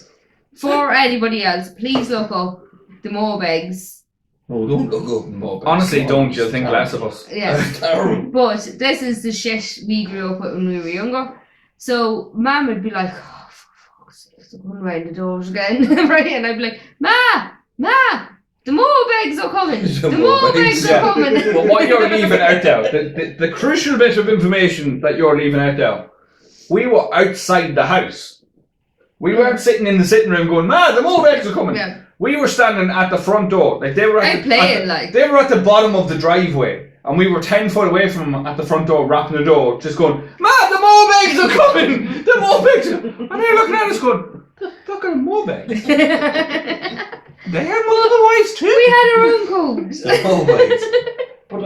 For anybody else, please look up the Morbegs. No, don't look up more. Honestly, don't. You'll think less of us. Yeah. Terrible. But this is the shit we grew up with when we were younger. So Mum would be like, oh, for fuck's sake, they're going round the doors again. Right? And I'd be like, Ma, the Morbegs are coming. The Morbegs are coming. But what you're leaving out now, the crucial bit of information that you're leaving out now, we were outside the house. We weren't sitting in the sitting room going, Ma, the Morbegs are coming. Yeah. We were standing at the front door. Like they were at they were at the bottom of the driveway. And we were 10 foot away from them at the front door, rapping the door, just going, Ma, the Morbegs are coming! The Morbegs are... And they're looking at us going, the fuck are Morbegs? They had multiple wives too. We had our own codes. But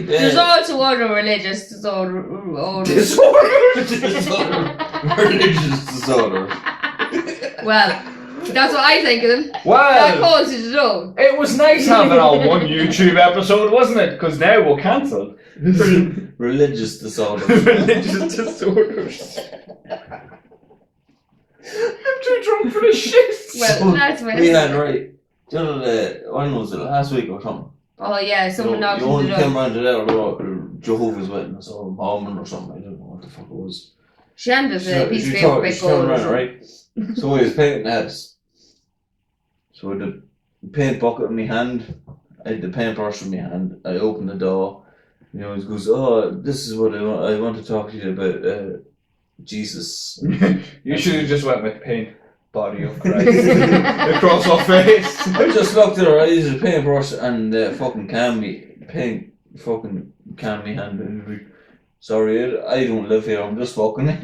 There's also other religious disorder. Religious disorder. Well, that's what I think of them. That Well, causes it all. it was nice having our one YouTube episode, wasn't it? Because now we're cancelled. Religious disorder. Religious disorders. I'm too drunk for this shit. Well, that's when We had, right, the other day, when was it, last week or something? Oh yeah, someone knocked You on only the came door. round to that, or Jehovah's Witness, or Mormon or something, I don't know what the fuck it was. Shanda's a piece of paper She big turned gold. around, right? So I was painting the house. So with the paint bucket in my hand, I had the paintbrush in my hand, I opened the door, he goes, oh, this is what I want to talk to you about, Jesus. You should have just went with paint. Body of Christ. Across our face. I just looked at her eyes, the paintbrush, and fucking can me hand, and like, sorry, I don't live here, I'm just fucking it.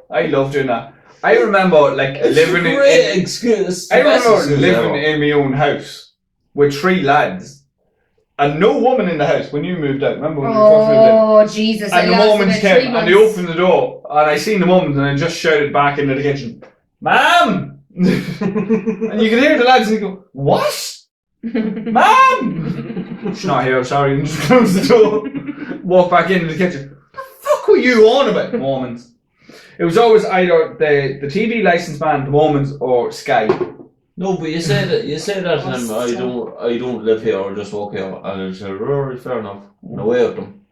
I love doing that. I remember living in excuse. I remember living in my own house with 3 lads and no woman in the house when you moved out. Remember when you first moved in? Oh Jesus! And the lasted Mormons about 3 came and they months. opened the door and I seen the Mormons and I just shouted back into the kitchen, Ma'am! And you could hear the lads and they go, What? Ma'am! She's not here, sorry, and just close the door. Walk back into the kitchen. What the fuck were you on about, Mormons? It was always either the TV license band, the Mormons, or Sky. No, but you say that to them. I don't live here. I just walk here, and I said, "Right, fair enough." And away with them.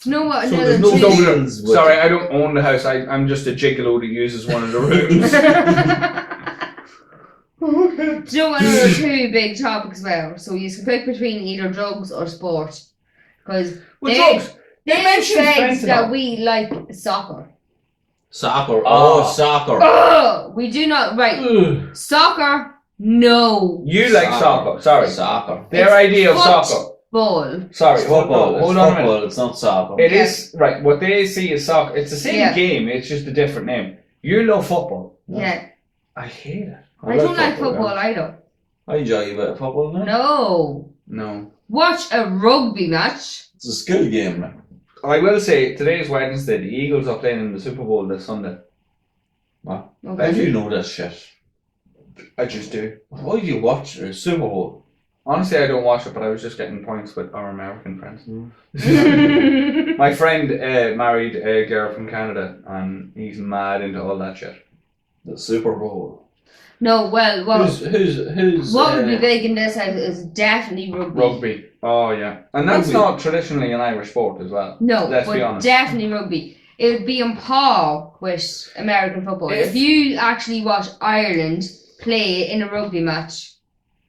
No, what? So Another there's no cheese. Dublin's with Sorry, it. I don't own the house. I'm just a gigolo that uses one of the rooms. Do you know what another 2 big topics about? So you can pick between either drugs or sport. Because Well, they drugs. mentioned fentanyl. that we like soccer. Soccer. Oh. Soccer. Oh, we do not, right. Ugh. Soccer, no. You like soccer. Sorry. Soccer. Their idea of foot- soccer. Ball. Sorry, Football. hold It's on a minute. football. It's not soccer. It Yeah. is right. What they see is soccer. It's the same Yeah. game. It's just a different name. You love football. Yeah. I hate it. I don't like football either. I enjoy a bit of football now. No. No. Watch a rugby match. It's a skill game now. I will say today is Wednesday. The Eagles are playing in the Super Bowl this Sunday. How do Okay. you know that shit? I just do. Why do you watch the Super Bowl? Honestly, I don't watch it, but I was just getting points with our American friends. My friend married a girl from Canada, and he's mad into all that shit. The Super Bowl. No, well, Who's what would be big in this house is definitely rugby. Rugby. Oh yeah, and that's Rugby. not traditionally an Irish sport as well. No, Let's be but honest. definitely rugby. It would be on par with American football. If you actually watch Ireland play in a rugby match,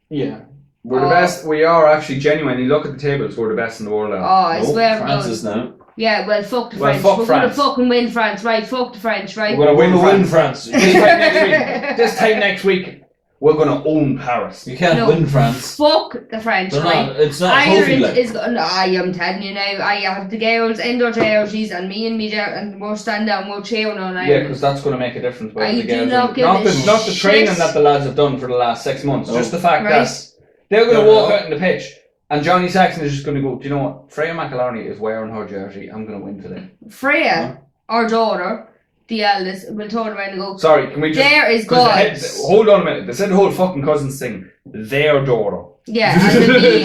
Yeah. We're the best. We are actually genuinely. Look at the tables. We're the best in the world. oh, At. I swear to France God. is now. Yeah, well, fuck the Well, French. fuck We're France. gonna fucking win France, right? Fuck the French, right? We're gonna We're win gonna win France. France. This time next week. This time next week, we're gonna own Paris. You can't No. win France. Fuck the French, They're right? not, it's not a trophy Ireland like. is gonna. I am telling you now. I have the girls in their jerseys, and me and and we're standing down, we're cheering on Yeah, Ireland. because that's going to make a difference. Whether I the do girls not are- give not a the not the training shit. that the lads have done for the last 6 months. No. Just the fact Right. that they're going to No, walk no. out on the pitch And Johnny Saxon is just going to go, do you know what? Freya McIlharney is wearing her jersey. I'm going to win today. Freya, our daughter, the eldest, will turn around and go, Sorry, can we just... there is 'cause God. hold on a minute. They said the whole fucking cousins thing. Their daughter. Yeah,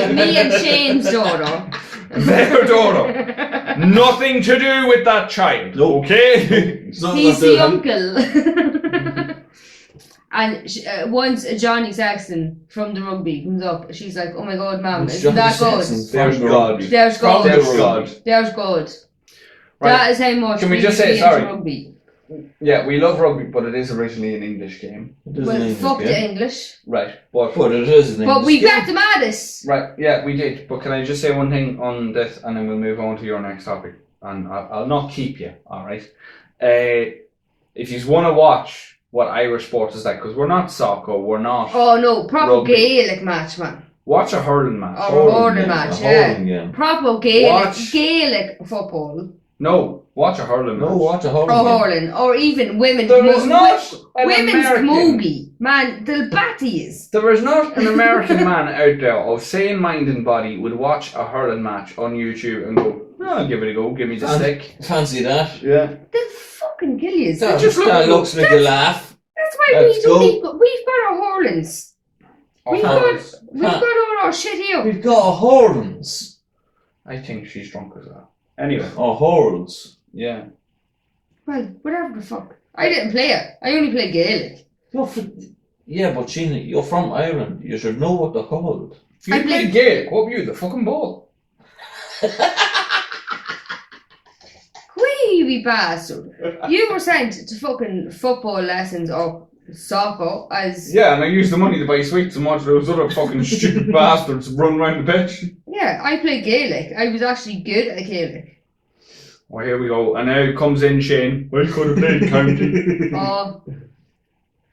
and me and Shane's daughter. Their daughter. Nothing to do with that child. Nope. Okay? It's not He's like the they're- uncle. And once Johnny Saxon from the rugby comes up, she's like, oh my God, Mum, isn't that good? There's God. There's God. There's God. There's God. Right. That is how much Can we just really say, into sorry. rugby. Yeah, we love rugby, but it is originally an English game. It isn't Well, English, fuck yeah. the English. Right. But But it is an But English we game. got them at us. right, yeah, we did. But can I just say one thing on this, and then we'll move on to your next topic, and I'll not keep you. All right. If you want to watch what Irish sports is like, because we're not soccer, we're not. Oh no, proper Rugby. Gaelic match, man. Watch a hurling match. Oh, hurling match, yeah. Hurling game. Proper Gaelic, Watch. Gaelic football. No, watch a hurling match. No, watch a hurling Or game. hurling. Or even women's There is not an women's American. camogie. Man, the batties. There is not an American man out there of sane mind and body would watch a hurling match on YouTube and go, oh, I'll give it a go, give me the stick. Fancy that. Yeah. They'll fucking kill you. That, just look- that looks like a laugh. That's why Let's go. we've got our hurlings. We've got all our shit here. We've got hurlings. I think she's drunk as well. Anyway, Or hurls. yeah. Well, whatever the fuck. I didn't play it. I only played Gaelic. Yeah, but Sheena, you're from Ireland. You should know what they're called. If you I played played- Gaelic, what were you, the fucking ball? Wee bastard. You were sent to fucking football lessons or soccer as... Yeah, and I used the money to buy sweets and watch those other fucking stupid bastards run around the pitch. Yeah, I played Gaelic. I was actually good at Gaelic. Well, here we go. And now comes in Shane. Well, could have played county. Oh,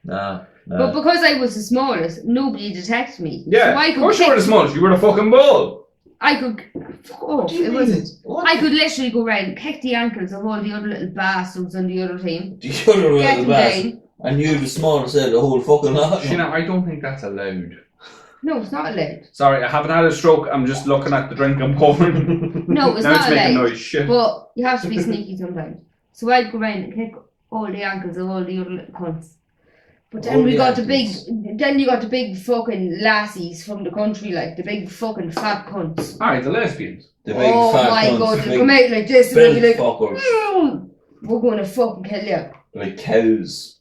Nah. but because I was the smallest, nobody detected me. Yeah, So I of could course you were the kick- smallest. You were the fucking ball. I could... Fuck off. It wasn't. I could literally go around, kick the ankles of all the other little bastards on the other team. The other Get little them bastard. down. And you the smallest head of the whole fucking lot. Sheena, I don't think that's allowed. No, it's not allowed. Sorry, I haven't had a stroke. I'm just looking at the drink I'm pouring. No, it's now not it's making allowed. noise. Shit. But you have to be sneaky sometimes. So I'd go around and kick all the ankles of all the other little cunts. But then All we the got ankles. then you got the big fucking lassies from the country, like the big fucking fat cunts. Alright, the lesbians. The big Oh fat my cunts, God, the they'll big come out like this and belt they'll be like, fuckers. we're going to fucking kill you. Like cows.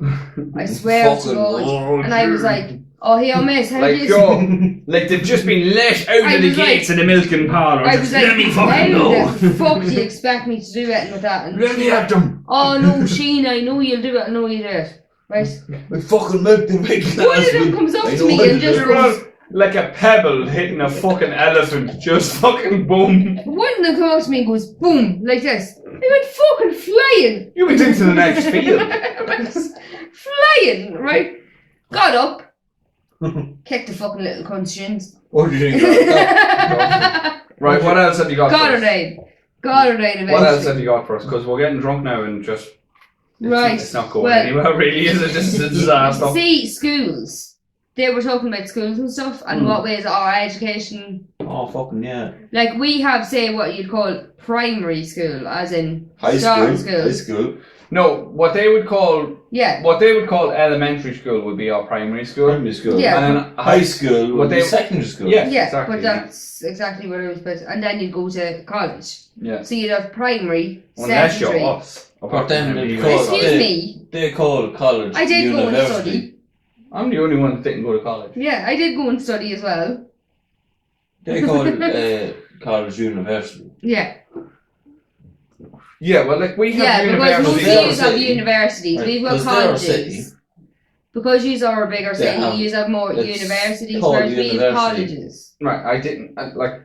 I swear to Fucking God. And I was like, oh, here, miss, how Like, do you... yo, like they've just been let out I of the was like- gates in the milking parlour. I Just was like, let me fucking how go. the fuck do you expect me to do it with that? And Let me at them. oh no, Sheena, I know you'll do it, I know you do it. Right? I fucking milked the big One of them comes up to me and just goes, Like a pebble hitting a fucking elephant. Just fucking boom. one of them comes up to me and goes, boom, like this. I went fucking flying. You went into the next field. I went flying, right? Got up, kicked the fucking little cunt's shins. What do you think of that? Right, what else have you got Got for her us? down. Got her down eventually. What else have you got for us? Because we're getting drunk now and just... Right. It's not going Well- anywhere really, is it? Just a disaster. See, schools. They were talking about schools and stuff and what ways our education... Oh, fucking yeah. Like we have, say, what you'd call primary school, as in High starting school. High school. school. No, what they would call elementary school would be our primary school. Primary school. Yeah. And then High school What would be they- secondary school. Yeah. Yeah, exactly, but that's exactly what I was supposed to... And then you'd go to college. Yeah. So you'd have primary, Unless you're secondary... us. But then they Apart call- from Excuse they- me. They call college I did go and university. study. I'm the only one that didn't go to college. Yeah, I did go and study as well. They call college university. Yeah. Yeah, well, like we have Yeah, because most universities. They're a of you have city. universities. Right, We've got 'cause they're a city. colleges. Because you are a bigger They city, have- you have more it's universities, called whereas we have university. colleges. Right,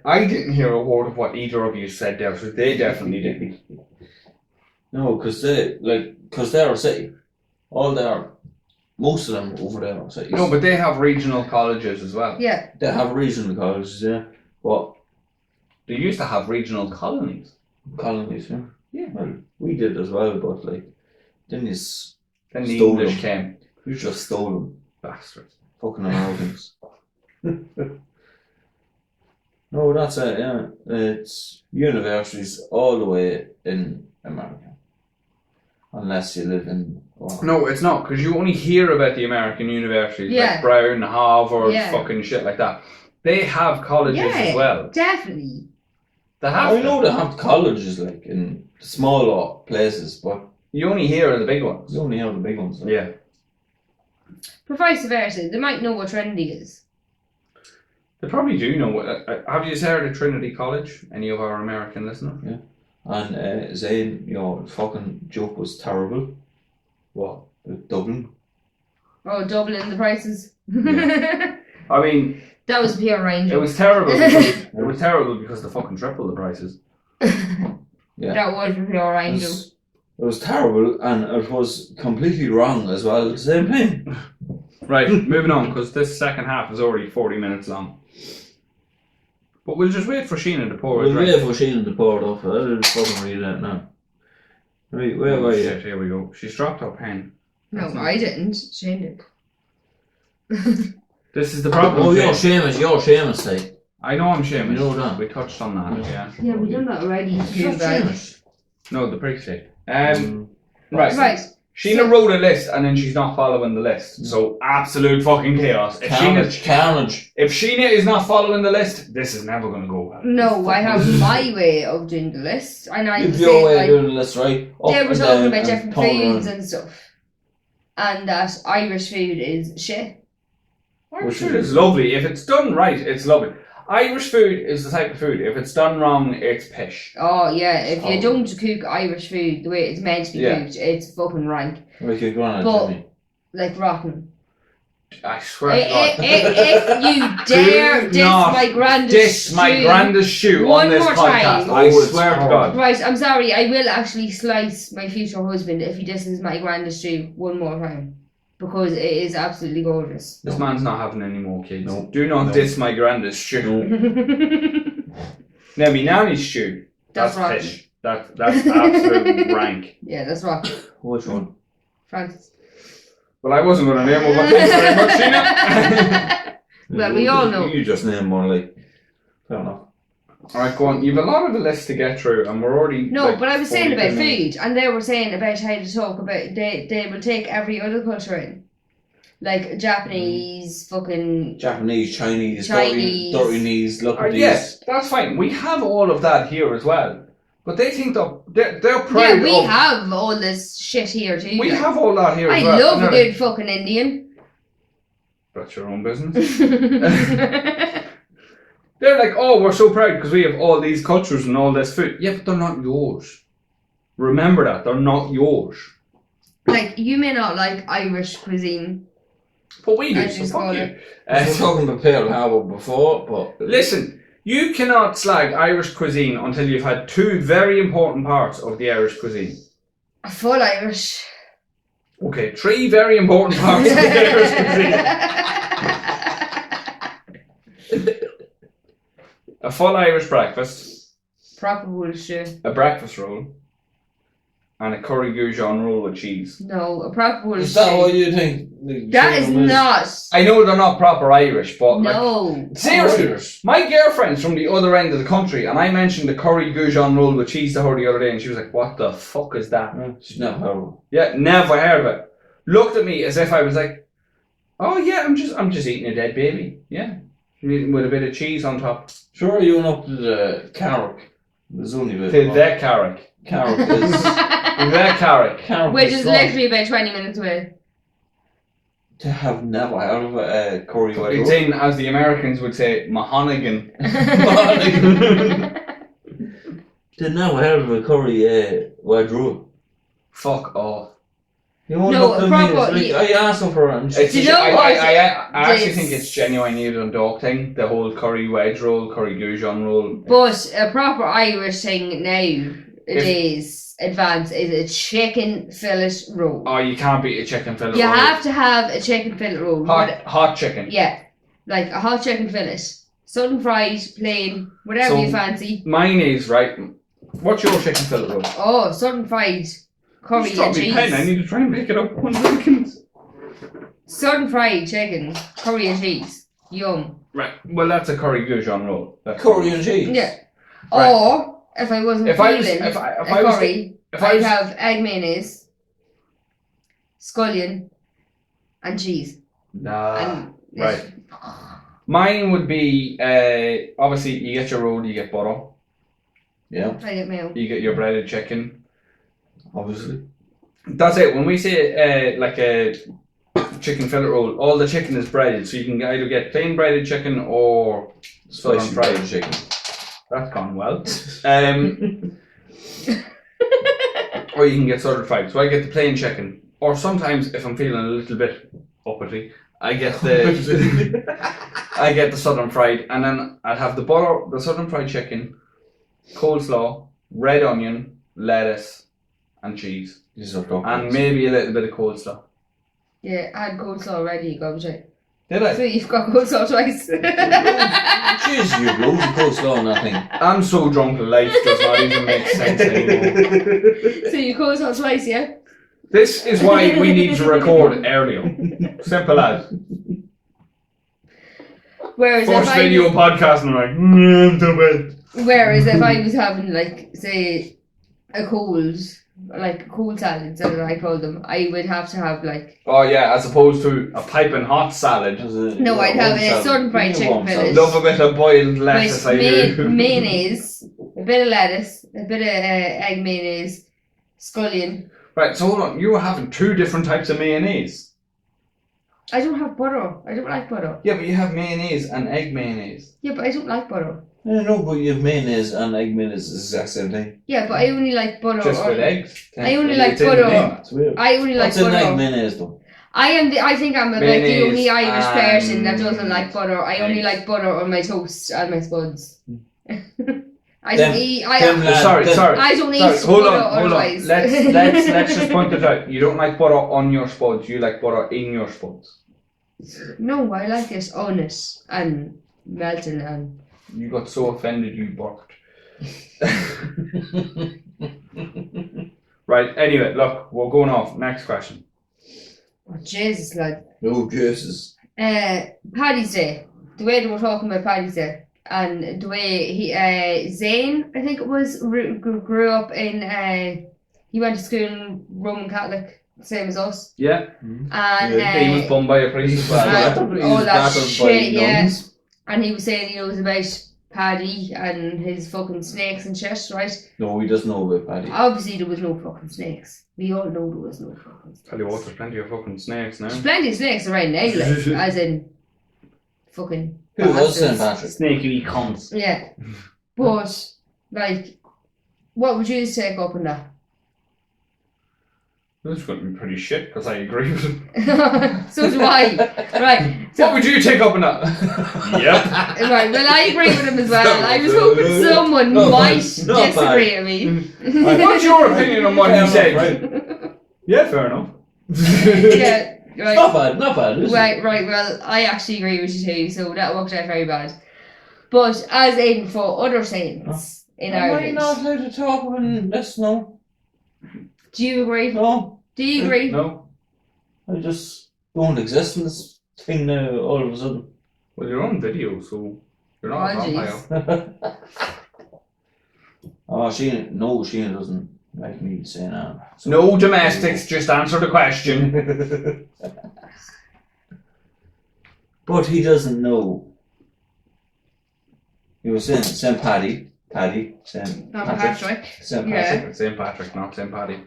I didn't hear a word of what either of you said there, so they definitely didn't. No, because they're a city. Most of them over there are cities. No, but they have regional colleges as well. Yeah. they have regional colleges, yeah. But They used to have regional colonies. colonies, yeah. Yeah. Well, we did as well, but then Then the Stole English them. came. you just stole them. Bastards. Fucking Americans. No, that's it, yeah. It's universities all the way in America. Unless you live in... No, it's not, because you only hear about the American universities, Yeah. like Brown, Harvard, Yeah. fucking shit like that. They have colleges as well. Definitely. They have I know they have colleges, like, in smaller places, but You only hear of the big ones. you only have the big ones. Like. Yeah. But vice versa, they might know what trendy is. They probably do know. Have you heard of Trinity College? Any of our American listeners? Yeah. And Zane, your fucking joke was terrible. What? Dublin. Oh, doubling the prices. I mean, That was pure range. it was terrible. Because they fucking tripled the prices. Yeah. That was pure It range. was terrible, and it was completely wrong as well at the same time. Right, moving on, because this second half is already 40 minutes long. But we'll just wait for Sheena to pour a We'll drink. wait for Sheena to pour it off. I'll fucking read that now. Right, where were you? Shit, here we go. She's dropped her pen. No, I didn't. Shane did. This is the problem. Oh, you're Shane. Seamus, like. I know I'm Seamus. You know that. We touched on that, yeah. Yeah, we done that already. You're Seamus. No, the prick stick. Right. Right. Sheena wrote a list and then she's not following the list. So absolute fucking chaos. Carnage. If Sheena is not following the list, this is never going to go well. No, I have my way of doing the list, and I If was your saying, way like, of doing the list, right? Up they were and talking down about and different turn foods around. and stuff, and that Irish food is shit. Irish food is lovely. If it's done right, it's lovely. Irish food is the type of food, if it's done wrong, it's pish. Oh yeah, if you Oh. don't cook Irish food the way it's meant to be Yeah. cooked, it's fucking rank, Like your granite, But- Jimmy. like rotten. I swear to God. If you dare Do diss not my grandest Diss my stew- grandest shoe One on this more podcast. time. I Oh, it's swear to horrible. God. Right, I'm sorry, I will actually slice my future husband if he disses my grandest stew one more time. Because it is absolutely gorgeous. This man's not having any more kids. No. Do not No. diss my grandest stew. Now, me nanny's stew. That's rotten. pish. That's absolute rank. Yeah, that's rotten. Which one? Francis. Well, I wasn't going to name one, but thanks very much, Sheena. Well, we all know. You just name one, like. Fair enough. Alright, go on. You've a lot of the list to get through, and we're already. No, like, but I was saying 40 about minutes. food, and they were saying about how to talk about they will take every other culture in, like Japanese, fucking Japanese, Chinese, Chinese. dirty knees, look at these. Yes, that's fine. We have all of that here as well. But they think they're proud yeah. We of. have all this shit here too. We like. have all that here I as well. love a And they're good fucking Indian. like, that's your own business. They're like, oh, we're so proud because we have all these cultures and all this food. Yeah, but they're not yours. Remember that. They're not yours. Like, you may not like Irish cuisine. But we do, I so just fuck call you. it- We were talking about Pearl Harbor before, but Listen, you cannot slag Irish cuisine until you've had two very important parts of the Irish cuisine. A full Irish. Okay, three very important parts of the Irish cuisine. A full Irish breakfast, Proper bullshit. a breakfast roll, and a curry goujon roll with cheese. No, a proper bullshit. is that what you think? That is not. I know they're not proper Irish, but like, No. seriously, my girlfriend's from the other end of the country, and I mentioned the curry goujon roll with cheese to her the other day, and she was like, "What the fuck is that?" She's never heard of it. Yeah, never heard of it. Looked at me as if I was like, "Oh yeah, I'm just eating a dead baby." Yeah, with a bit of cheese on top. Sure, you went up to the Carrick. There's only a bit. To the Carrick. Carrick is. The Carrick. Carrick Which is strong. literally about 20 minutes away. To have never heard of a curry white It's roll. in, as the Americans would say, Mahonigan. They never heard of a curry white roll. Fuck off. You won't No, look at proper- me. I asked them for it. and she- It's Do you know I, what? I actually This- think it's genuinely a Dundalk thing. The whole curry wedge roll, curry goujon roll. But a proper Irish thing now, If- days advance, is a chicken fillet roll. Oh, you can't beat a chicken fillet You roll. have to have a chicken fillet roll. hot chicken. Yeah, like a hot chicken fillet. Sun fried, plain, whatever So- you fancy. Mine is, right, what's your chicken fillet roll? Oh, sun fried curry Just drop and me cheese. pen, I need to try and pick it up 1 second. Sun fried chicken, curry and cheese. Yum. Right. Well, that's a curry goujon roll. That's Curry and cheese. Yeah. Right. Or if I wasn't If I was, feeling if I a was, curry, if I I'd was, have egg mayonnaise, scallion, and cheese. And right. Mine would be obviously you get your roll, you get butter, Yeah, I get mayo. you get your breaded chicken. obviously. That's it. When we say like a chicken fillet roll, all the chicken is breaded, so you can either get plain breaded chicken or southern Spicy fried. fried chicken. That's gone well. Or you can get southern fried. So I get the plain chicken, or sometimes if I'm feeling a little bit uppity, I get the I get the southern fried, and then I'd have the butter, the southern fried chicken, coleslaw, red onion, lettuce, and cheese, These are duck and legs. maybe a little bit of coleslaw. Yeah, I had coleslaw already, Gobshay. Did I? So you've got coleslaw twice. Jeez, you've loads of coleslaw on that thing. I'm so drunk, life does not even make sense anymore. So you coleslaw twice, yeah? This is why we need to record earlier. Simple as. Whereas First if I video podcast and I'm like, double. Whereas if I was having like say a cold salads as I call them, I would have to have like Oh yeah, as opposed to a piping hot salad. No, I'd have a sun fried chicken fillet. Love a bit of boiled lettuce, I with do. mayonnaise, a bit of lettuce, a bit of egg mayonnaise, scallion. Right, so hold on, you were having two different types of mayonnaise. I don't have butter. I don't like butter. Yeah, but you have mayonnaise and egg mayonnaise. Yeah, but I don't like butter. I know, but you have mayonnaise and egg mayonnaise is the exact same thing. Yeah, but I only like butter. Just with eggs. I only It's like in the butter. name. It's weird. I only like What's in egg butter. mayonnaise though? I think I'm like the Mayonnaise only Irish person that and doesn't like butter. I only eggs. like butter on my toast and my spuds. I Them- don't eat. them lads- Sorry, them- sorry. I don't eat Sorry, hold butter on, hold on. otherwise. Let's just point it out. You don't like butter on your spuds. You like butter in your spuds. No, I like it on it and melting and. You got so offended you barked. Right. Anyway, look, we're going off. Next question. Oh, Jesus, lad. No juices. Paddy's Day. The way that we're talking about Paddy's Day. And the way Zane, I think it was, grew up in, he went to school Roman Catholic, same as us. Yeah. And He was bummed by a priest as well. and all that shit, yeah. And he was saying he knows about Paddy and his fucking snakes and shit, right? No, he doesn't know about Paddy. Obviously there was no fucking snakes. We all know there was no fucking snakes. Tell you what, there's plenty of fucking snakes now. There's plenty of snakes around now, like, as in fucking Who was St. bastards. Patrick? Snaky cunts. Yeah. But, like, what would you take up on that? This is going to be pretty shit because I agree with him. So do I. Right. So, What would you take up on that? Yep. right, well, I agree with him as well. I was hoping someone Not might bad, not disagree with me. What's your opinion on what he said? Right. Yeah, fair enough. Yeah, right. Not bad, not bad. Is it? Right, well, I actually agree with you too, so that worked out very bad. But as in for other saints in Am I Ireland, not allowed to talk about this now? do you agree? No, Do you agree? No. I just don't exist in this thing now all of a sudden. Well, you're on video, so you're not Oh, a vampire. Oh, Sheena doesn't like me saying that. So- No domestics, just answer the question. But he doesn't know. He was saying St. St. Not Patrick. Patrick. St. Yeah. Patrick. St. Patrick, not St. Paddy.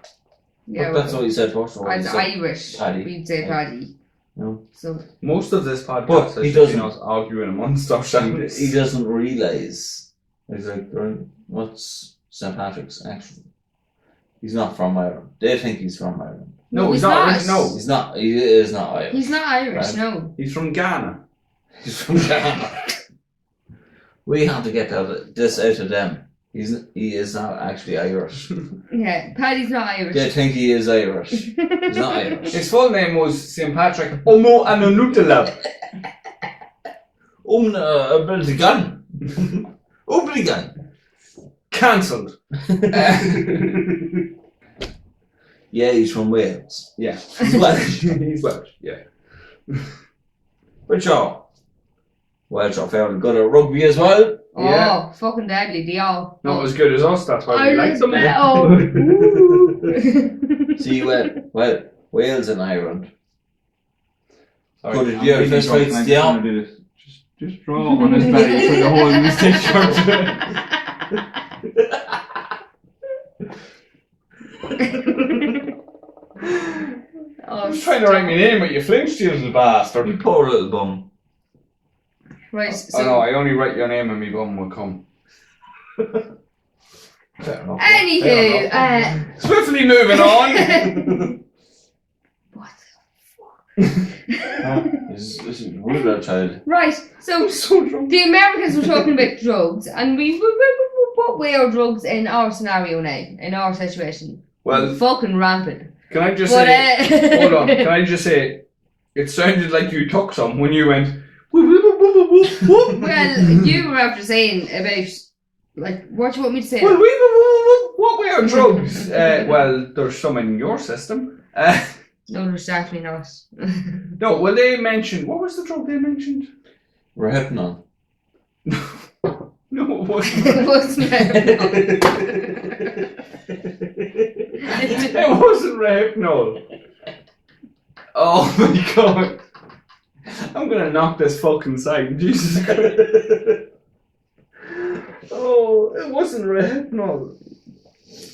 Yeah, But that's what he said first of all. as He said Irish, Paddy. we'd say Paddy. No. So Most of this podcast But has he just been doesn't. us arguing amongst ourselves. He doesn't realise. He's like, right, what's St. Patrick's actually? He's not from Ireland. They think he's from Ireland. No, he's not. No, He's not. He is not Irish. he's not Irish, Right. no. he's from Ghana. He's from Ghana. We have to get this out of them. He is not actually Irish. Yeah, Paddy's not Irish. They think he is Irish. He's not Irish. His full name was St. Patrick Omo Anonutala. Obligan. Obligan. Cancelled. Yeah, he's from Wales. Yeah. He's Welsh. He's Welsh, yeah. But sure. Welsh are fairly good at rugby as well. Oh, Yeah. fucking deadly, they are. Not as good as us, that's why we like Ireland's them. better. See, well, Wales and Ireland. Sorry, Good I'm idea, really first drunk fights and I the just arm. wanna do this. Just draw on his belly through the hole in his t-shirt. Oh, I was trying to write my name, but you flinched, you little bastard. You poor little bum. Right, I know, I only write your name and my bum will come. Fair enough. Anywho, Swiftly moving on. what? This is rude, that child. Right, so So drunk. the Americans were talking about drugs, and what way are drugs in our scenario now, in our situation? Well, Fucking rampant. can I just But, say, hold on, can I just say, it sounded like you took some when you went, whoop, whoop, whoop, whoop, whoop, whoop. well, you were after saying about, like, what do you want me to say? Well, whoop, whoop, whoop, whoop. What way are drugs? Well, there's some in your system. No, there's definitely not. No, well, they mentioned, what was the drug they mentioned? Rohypnol. No, it wasn't. It wasn't It wasn't Rohypnol. Oh my god. I'm gonna knock this fucking side. Jesus Christ. Oh, it wasn't Rohypnol.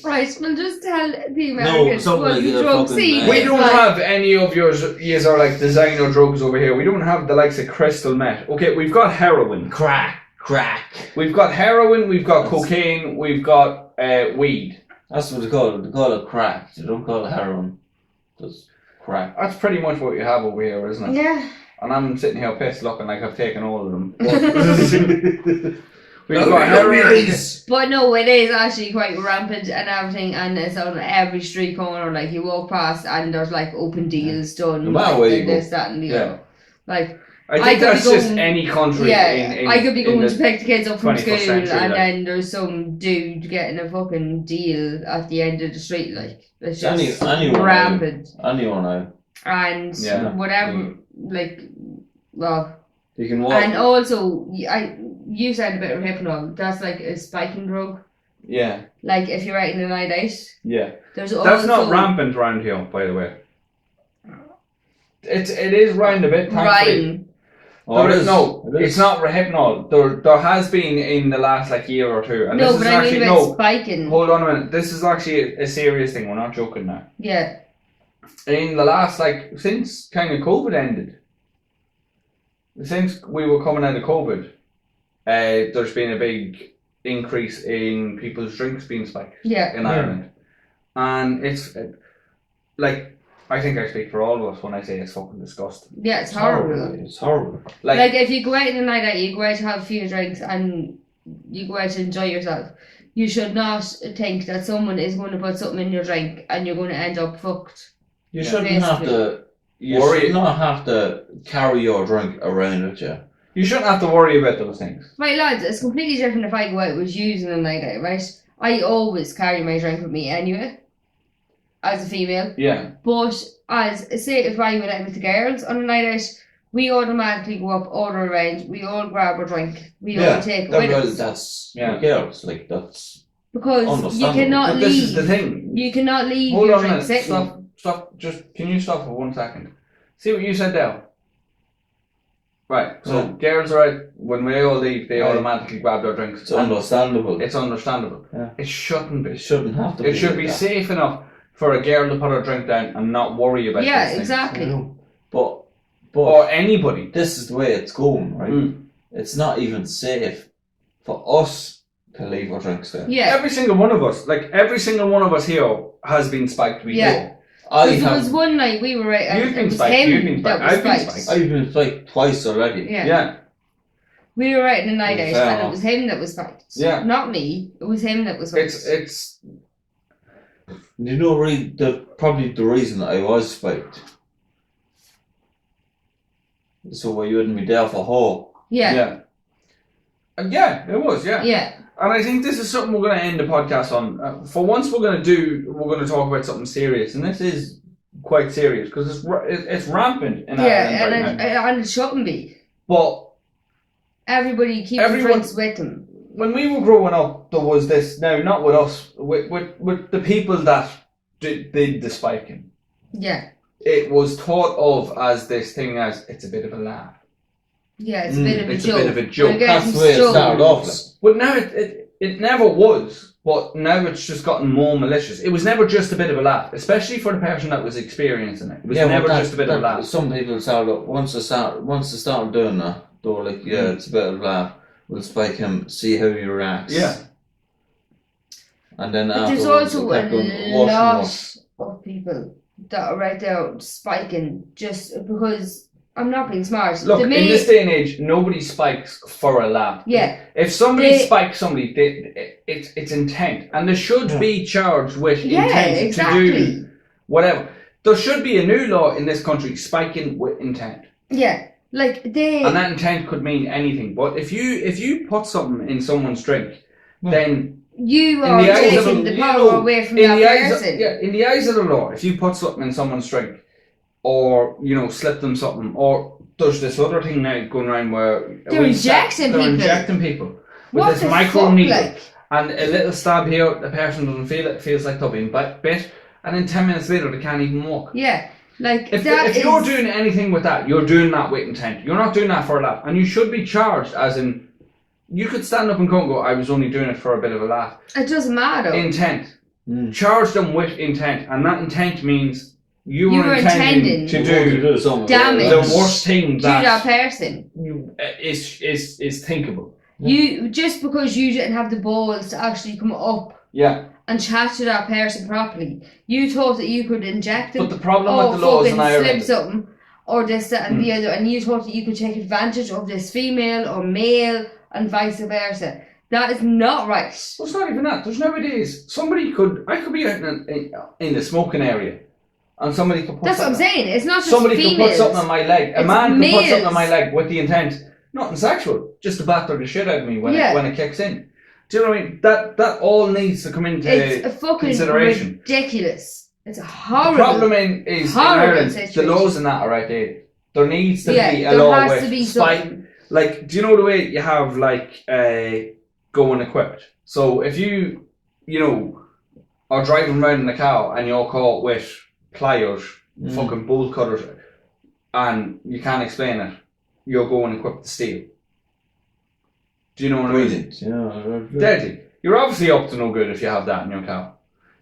Right, well, just tell the Americans something what like the a drug fucking, scene We is don't like. have any of yours are like designer drugs over here. We don't have the likes of crystal meth. Okay, we've got heroin. Crack. We've got heroin, we've got That's- cocaine, we've got weed. That's what they call it. They call it crack. They don't call it heroin. Just crack. That's pretty much what you have over here, isn't it? Yeah. And I'm sitting here pissed looking like I've taken all of them. We've got heroin. But no, it is actually quite rampant and everything, and it's on every street corner. Like you walk past, and there's like open deals done. No matter where you and go. this, that, and the Yeah. other. Like, I I think could that's be just going- any country. yeah, in I could be going the- to pick the kids up from 21st school, century, and like. then there's some dude getting a fucking deal at the end of the street. Like it's just Anyone, rampant, Anyone now. and Yeah. whatever. Like, well. You can walk. And also, you said about Rohypnol. That's like a spiking drug. Yeah, Like if you're out in the night out, yeah. there's That's also not rampant round here, by the way. It is round a bit, thankfully. Ryan. Oh, it is. No, It is. it's not Rohypnol. There has been in the last like year or two. And No, this but is I mean actually about spiking. Hold on a minute. This is actually a serious thing. We're not joking now. Yeah. In the last since kind of COVID ended, since we were coming out of COVID, there's been a big increase in people's drinks being spiked Yeah. in Ireland, and it's like I think I speak for all of us when I say it's fucking disgusting. Yeah, it's horrible. It's horrible. Like if you go out in the night out, you go out to have a few drinks and you go out to enjoy yourself. You should not think that someone is going to put something in your drink and you're going to end up fucked. You Yeah. shouldn't have to. You Worry. should not have to carry your drink around with you. You shouldn't have to worry about those things. Right, lads, it's completely different if I go out with you on a night out, right? I always carry my drink with me anyway, as a female. Yeah, But as say if I went out with the girls on a night out, we automatically go up, order a range, we all grab a drink, we all take it with us. That's Yeah. girls. Like that's. Because you Understandable. cannot but this is the leave. thing. You cannot leave Hold your on a drink minute. sitting. Stop. Just can you stop for 1 second? See what you said there. Right. So Yeah. girls are out when we all leave. They Right. automatically grab their drinks. It's understandable. It's understandable. Yeah. It shouldn't be. It shouldn't have to. It should like be that. safe enough for a girl to put her drink down and not worry about Yeah, these things. exactly. But Or anybody. this is the way it's going, right? Mm. It's not even safe for us to leave our drinks there. Yeah. Every single one of us, here has been spiked before. Yeah. I There was have. one night we were out and You've it been was spiked, him you've been that spiked, was I've been spiked. spiked. I've been like twice already. Yeah. Yeah. We were out in the night out Fair and it enough. was him that was spiked. Yeah. Not me. It was him that was spiked. It's You know, really, probably the reason I was spiked. So were you and me there for whole? yeah. yeah. Yeah, it was, yeah. Yeah. And I think this is something we're going to end the podcast on. For once, we're going to talk about something serious, and this is quite serious because it's rampant in Yeah, Ireland right now. and it shouldn't be. But everybody keeps Everyone- drinks with them. When we were growing up, there was this. Now, not with us, with the people that did the spiking. Yeah. It was thought of as this thing as it's a bit of a laugh. Yeah, it's a bit of a it's joke. a bit of a joke. We're getting That's the way it stoned. started off. But now it never was. But now it's just gotten more malicious. It was never just a bit of a laugh, especially for the person that was experiencing it. It was never just a bit of a laugh. Some people started once they started doing that, they were like, yeah, it's a bit of a laugh. We'll spike him, see how he reacts. Yeah. And then But there's afterwards, also it kept going a worse and lot worse. of people that are right there spiking just because I'm not being smart. Look, The in main- this day and age, nobody spikes for a laugh. Yeah. If somebody They- spikes somebody, it's intent. And they should be charged with Yeah, intent to exactly. do whatever. There should be a new law in this country, spiking with intent. Yeah. Like they. And that intent could mean anything. But if you put something in someone's drink, Yeah. then You in are the eyes of taking the- the you power know, away from in that the eyes of, person. in the eyes of the law, if you put something in someone's drink, or slip them something, or there's this other thing now going around where They're injecting they're people. injecting people with What this the micro fuck, needle, like? and a little stab here, the person doesn't feel it, feels like they're being bit, and then 10 minutes later they can't even walk. Yeah. Like If that you're is- doing anything with that, you're doing that with intent. You're not doing that for a laugh, and you should be charged. As in, you could stand up and go, "I was only doing it for a bit of a laugh." It doesn't matter. Intent. Mm. Charge them with intent, and that intent means you You were were intending intending to do something. damage. the worst thing to that that person. is thinkable. You just because you didn't have the balls to actually come up Yeah, and chat to that person properly, you thought that you could inject them. but the problem or with the laws in fucking slip Ireland, something, or this, that, and the other, and you thought that you could take advantage of this female or male, and vice versa. That is not right. well, it's not even that. There's nowadays I could be out in the smoking area, and somebody could put That's what I'm something- saying. It's not just Somebody females. could put something on my leg. A It's man could put something on my males. leg with the intent, nothing sexual, just to batter the shit out of me when Yeah. it kicks in. Do you know what I mean? That all needs to come into It's a fucking consideration. ridiculous. It's a The horrible. problem is in horrible Ireland, situation. the laws in that are outdated. There needs to yeah, be a there law has with to be spike. something. Like, do you know the way you have like going equipped? So if you are driving around in a car and you're caught with pliers, fucking bolt cutters, and you can't explain it, you're going equipped to steal. Do you know what I mean? Brilliant. Yeah. Deadly. You're obviously up to no good if you have that in your car.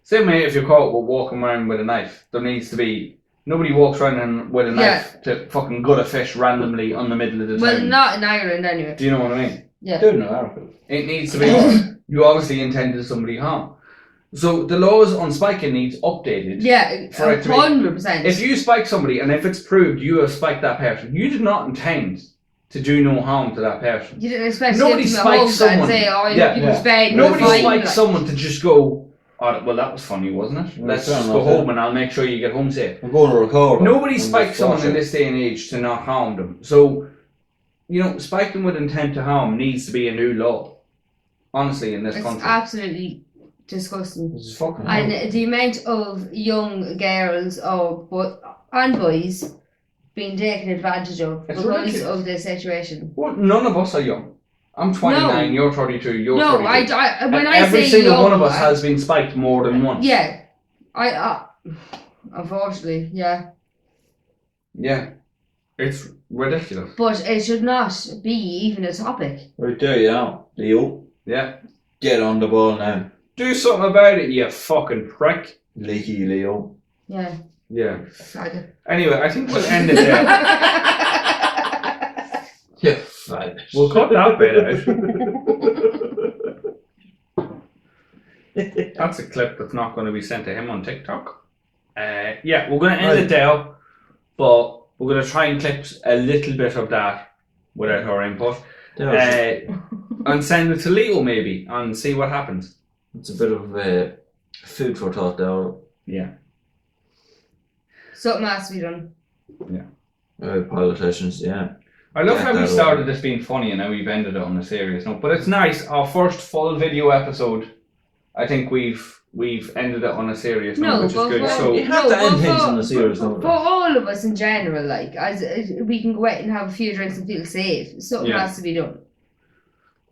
Same way if you're caught with walking around with a knife, there needs to be nobody walks around with a knife to fucking gut a fish randomly on the middle of the Well, town. not in Ireland anyway. Do you know what I mean? Yeah. Doing it, America. It needs to be. You obviously intended somebody harm. So the laws on spiking needs updated. Yeah, For it to be- 100%. If you spike somebody and if it's proved you have spiked that person, you did not intend to do no harm to that person. You didn't expect Nobody to give them a spikes hug and someone. say, oh, Yeah, you was bad. Nobody fine, spikes like- someone to just go, oh, well, that was funny, wasn't it? Yeah, Let's fair just enough, go yeah. home and I'll make sure you get home safe. I'm going to record. Nobody and spikes just someone watch in it. this day and age to not harm them. So, spiking with intent to harm needs to be a new law. Honestly, in this It's country. absolutely disgusting. This is fucking And the amount of young girls and boys being taken advantage of It's because ridiculous. of this situation. Well, none of us are young. I'm 29, you're 32, you're No, 32. when And I every say single young, one of us has been spiked more than once. Yeah, unfortunately, yeah. Yeah. It's ridiculous. But it should not be even a topic. Right there, yeah. Leo, Yeah. get on the ball now. Do something about it, you fucking prick. Leaky Leo. Yeah. Yeah. Faggot. Anyway, I think we'll end it there. Yeah, fine. We'll cut that bit out. That's a clip that's not going to be sent to him on TikTok. Yeah, we're going to end it there, but we're going to try and clip a little bit of that without her input. And send it to Leo maybe and see what happens. It's a bit of food for thought there. Yeah. Something has to be done. Politicians, yeah. I love Yeah, how we that'll- started this being funny and now we've ended it on a serious note. But it's nice. Our first full video episode, I think we've ended it on a serious note, No, which is but good. for- So You have to end but things for- on a serious note. For all of us in general, like, as we can go out and have a few drinks and feel safe, something Yeah. has to be done.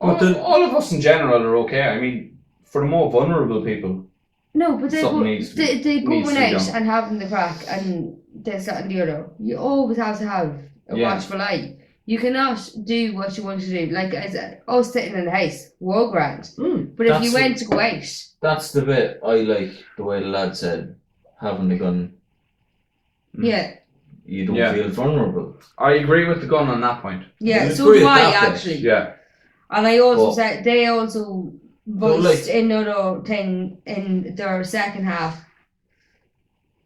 All of us in general are okay. I mean, for the more vulnerable people, No, but they Something go, needs to- they needs going to be out done. and having the crack and this, that and the other. You always have to have a Yeah. watchful eye. You cannot do what you want to do. Like as us sitting in the house, we're grand. But if That's you went to go out, That's the bit I like, the way the lad said, having the gun, yeah, you don't Yeah. feel vulnerable. I agree with the gun on that point. yeah. I So agree do with I that bit. actually. Yeah. And I also But- said they also But, voiced like- another thing in their second half.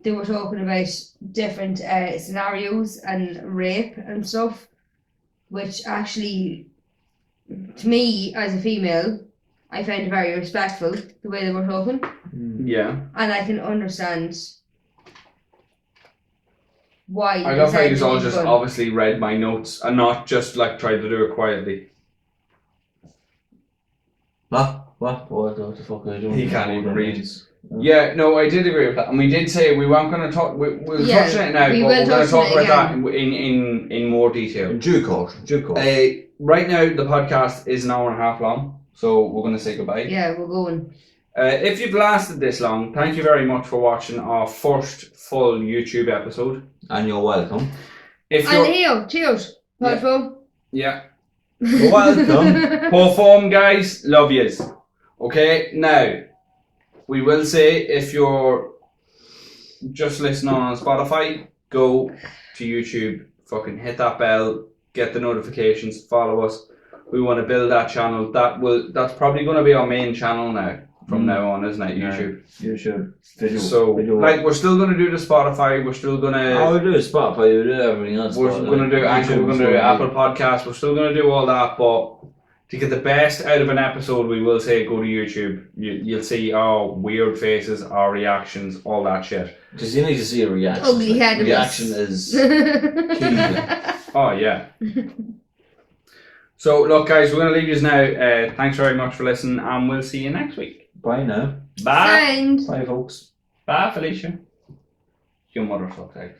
They were talking about different scenarios and rape and stuff, which actually, to me as a female, I found very respectful the way they were talking, Yeah. and I can understand why. I they love how said you they all need just gun. obviously read my notes and not just like tried to do it quietly. What the fuck are you doing? He can't even read. Means? Yeah, no, I did agree with that, and we did say we weren't going to talk. We'll Yeah, touch on it now, we but will we're going touch to talk on it about that in more detail. In due course. Right now, the podcast is an hour and a half long, so we're going to say goodbye. Yeah, we're going. If you've lasted this long, thank you very much for watching our first full YouTube episode. And you're welcome. If And you're here, cheers. Yeah. Platform. yeah, You're welcome. poor form, guys, love yous. Okay, now we will say if you're just listening on Spotify, go to YouTube, fucking hit that bell, get the notifications, follow us. We want to build that channel. That's probably going to be our main channel now from now on, isn't it? Yeah. YouTube. You should. Video. So, video. like, we're still going to do the Spotify. We're still going Oh, to. we do Spotify, we do everything else. We're but, going to do like, Anchor. We're going to do YouTube's Apple Podcasts. We're still going to do all that, but to get the best out of an episode, we will say go to YouTube. You'll see our weird faces, our reactions, all that shit. Because you need to see a reaction. Ugly like, head of reaction us. is key. Oh yeah. So look, guys, we're going to leave you now. Thanks very much for listening, and we'll see you next week. Bye now. Bye. And Bye, folks. Bye, Felicia. Your mother sucks eggs.